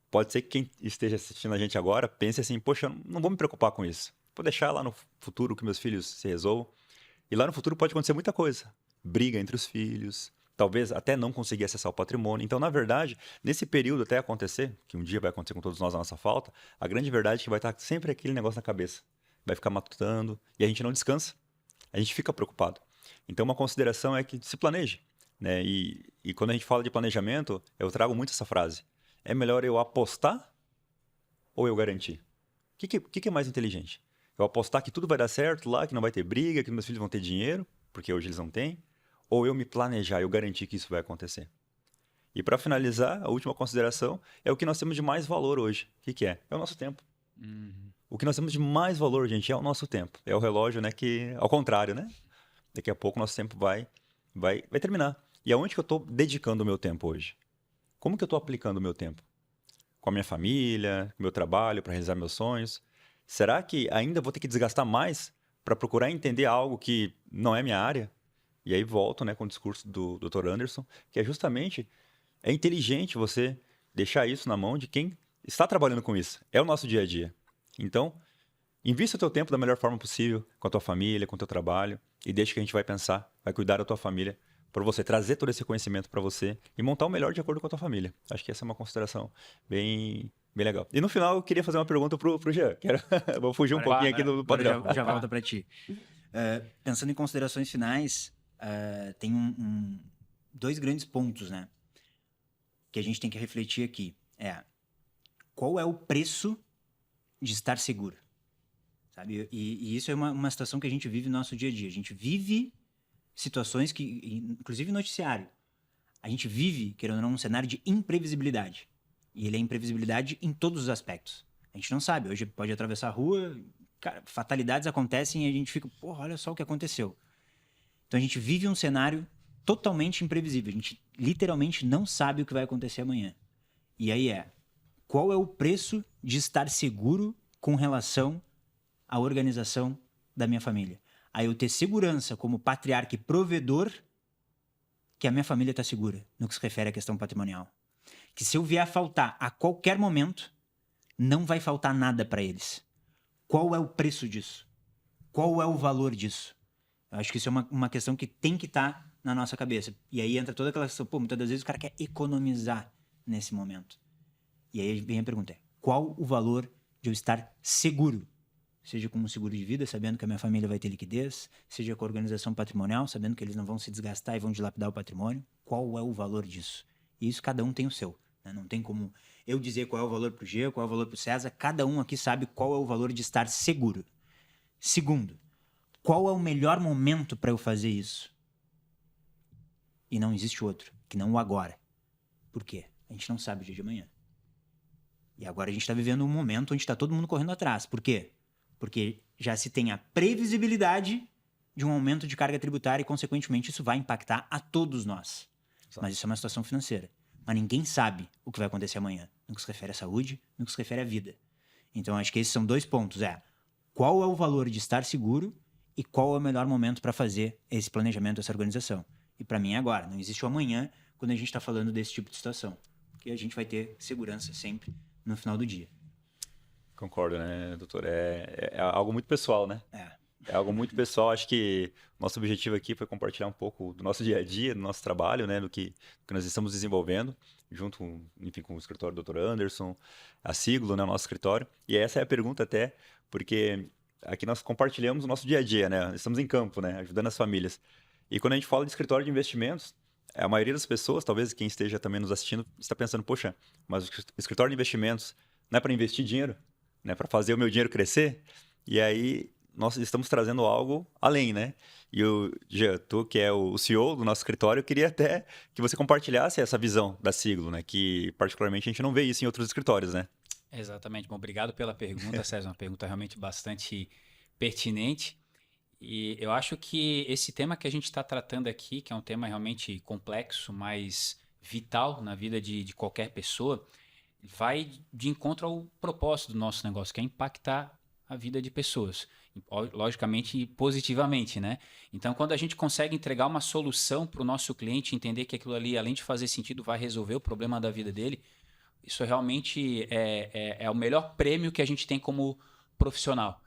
Pode ser que quem esteja assistindo a gente agora pense assim, poxa, eu não vou me preocupar com isso. Vou deixar lá no futuro que meus filhos se resolvam. E lá no futuro pode acontecer muita coisa. Briga entre os filhos, talvez até não conseguir acessar o patrimônio. Então, na verdade, nesse período até acontecer, que um dia vai acontecer com todos nós a nossa falta, a grande verdade é que vai estar sempre aquele negócio na cabeça. Vai ficar matutando e a gente não descansa. A gente fica preocupado. Então, uma consideração é que se planeje, né? E quando a gente fala de planejamento, eu trago muito essa frase. É melhor eu apostar ou eu garantir? O que é mais inteligente? Eu apostar que tudo vai dar certo lá, que não vai ter briga, que meus filhos vão ter dinheiro, porque hoje eles não têm? Ou eu me planejar, eu garantir que isso vai acontecer? E para finalizar, a última consideração é o que nós temos de mais valor hoje. O que é? É o nosso tempo. O que nós temos de mais valor, gente, é o nosso tempo. É o relógio, né, que, ao contrário, né? Daqui a pouco o nosso tempo vai terminar. E aonde que eu estou dedicando o meu tempo hoje? Como que eu estou aplicando o meu tempo? Com a minha família, com o meu trabalho, para realizar meus sonhos? Será que ainda vou ter que desgastar mais para procurar entender algo que não é minha área? E aí volto, né, com o discurso do Dr. Anderson, que é justamente, é inteligente você deixar isso na mão de quem está trabalhando com isso. É o nosso dia a dia. Então, invista o teu tempo da melhor forma possível, com a tua família, com o teu trabalho, e deixa que a gente vai pensar, vai cuidar da tua família, para você trazer todo esse conhecimento para você e montar o melhor de acordo com a tua família. Acho que essa é uma consideração bem legal. E no final, eu queria fazer uma pergunta pro Jean. Vou fugir um pouquinho aqui do padrão. Já volta para ti. Pensando em considerações finais, tem dois grandes pontos, né, que a gente tem que refletir aqui. Qual é o preço de estar seguro? Sabe? E isso é uma situação que a gente vive no nosso dia a dia. A gente vive situações que, inclusive noticiário, a gente vive, querendo ou não, um cenário de imprevisibilidade. E ele é imprevisibilidade em todos os aspectos. A gente não sabe. Hoje pode atravessar a rua, cara, fatalidades acontecem e a gente fica, porra, olha só o que aconteceu. Então a gente vive um cenário totalmente imprevisível. A gente literalmente não sabe o que vai acontecer amanhã. E aí qual é o preço de estar seguro com relação à organização da minha família? Aí eu ter segurança como patriarca e provedor que a minha família está segura no que se refere à questão patrimonial. Que se eu vier a faltar a qualquer momento, não vai faltar nada para eles. Qual é o preço disso? Qual é o valor disso? Eu acho que isso é uma questão que tem que estar na nossa cabeça. E aí entra toda aquela questão, muitas das vezes o cara quer economizar nesse momento. E aí vem a pergunta, qual o valor de eu estar seguro? Seja com um seguro de vida, sabendo que a minha família vai ter liquidez, seja com a organização patrimonial, sabendo que eles não vão se desgastar e vão dilapidar o patrimônio. Qual é o valor disso? E isso cada um tem o seu. Né? Não tem como eu dizer qual é o valor para o G, qual é o valor para o César. Cada um aqui sabe qual é o valor de estar seguro. Segundo, qual é o melhor momento para eu fazer isso? E não existe outro, que não o agora. Por quê? A gente não sabe o dia de amanhã. E agora a gente está vivendo um momento onde está todo mundo correndo atrás. Por quê? Porque já se tem a previsibilidade de um aumento de carga tributária e, consequentemente, isso vai impactar a todos nós. Exato. Mas isso é uma situação financeira. Mas ninguém sabe o que vai acontecer amanhã, no que se refere à saúde, no que se refere à vida. Então, acho que esses são 2 pontos. Qual é o valor de estar seguro e qual é o melhor momento para fazer esse planejamento, essa organização? E para mim é agora. Não existe o amanhã quando a gente está falando desse tipo de situação. Porque a gente vai ter segurança sempre no final do dia. Concordo, né, doutor? É algo muito pessoal, né? É algo muito pessoal. Acho que nosso objetivo aqui foi compartilhar um pouco do nosso dia a dia, do nosso trabalho, né, do que nós estamos desenvolvendo, junto, enfim, com o escritório do Dr. Anderson, a Siglo, né, o nosso escritório. E essa é a pergunta até, porque aqui nós compartilhamos o nosso dia a dia, né? Estamos em campo, né, ajudando as famílias. E quando a gente fala de escritório de investimentos, a maioria das pessoas, talvez quem esteja também nos assistindo, está pensando, poxa, mas o escritório de investimentos não é para investir dinheiro? Né, para fazer o meu dinheiro crescer? E aí nós estamos trazendo algo além, né? E o Jean, tu que é o CEO do nosso escritório, eu queria até que você compartilhasse essa visão da Siglo, né? Que particularmente a gente não vê isso em outros escritórios, né? Exatamente. Bom, obrigado pela pergunta, César. Uma pergunta realmente bastante pertinente. E eu acho que esse tema que a gente está tratando aqui, que é um tema realmente complexo, mas vital na vida de qualquer pessoa, vai de encontro ao propósito do nosso negócio, que é impactar a vida de pessoas, logicamente positivamente, né? Então, quando a gente consegue entregar uma solução para o nosso cliente, entender que aquilo ali, além de fazer sentido, vai resolver o problema da vida dele, isso realmente é o melhor prêmio que a gente tem como profissional.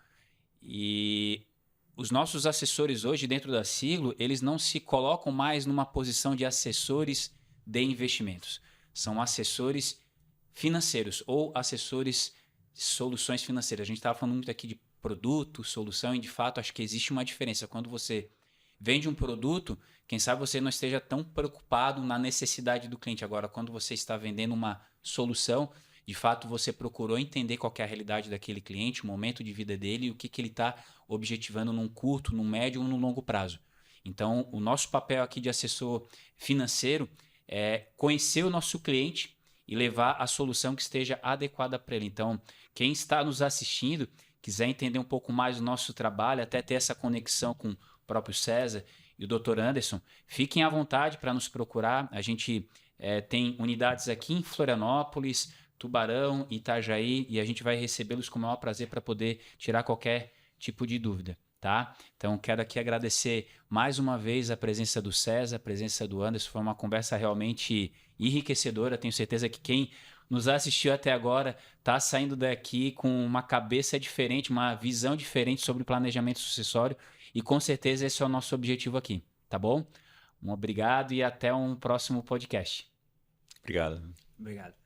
E os nossos assessores hoje dentro da Siglo, eles não se colocam mais numa posição de assessores de investimentos. São assessores financeiros ou assessores de soluções financeiras. A gente estava falando muito aqui de produto, solução, e de fato acho que existe uma diferença. Quando você vende um produto, quem sabe você não esteja tão preocupado na necessidade do cliente. Agora, quando você está vendendo uma solução, de fato você procurou entender qual que é a realidade daquele cliente, o momento de vida dele e o que ele está objetivando num curto, num médio ou num longo prazo. Então, o nosso papel aqui de assessor financeiro é conhecer o nosso cliente e levar a solução que esteja adequada para ele. Então, quem está nos assistindo, quiser entender um pouco mais do nosso trabalho, até ter essa conexão com o próprio César e o Dr. Anderson, fiquem à vontade para nos procurar. A gente tem unidades aqui em Florianópolis, Tubarão, Itajaí, e a gente vai recebê-los com o maior prazer para poder tirar qualquer tipo de dúvida. Tá? Então, quero aqui agradecer mais uma vez a presença do César, a presença do Anderson. Foi uma conversa realmente enriquecedora. Tenho certeza que quem nos assistiu até agora está saindo daqui com uma cabeça diferente, uma visão diferente sobre o planejamento sucessório. E com certeza esse é o nosso objetivo aqui. Tá bom? Um obrigado e até um próximo podcast. Obrigado. Obrigado.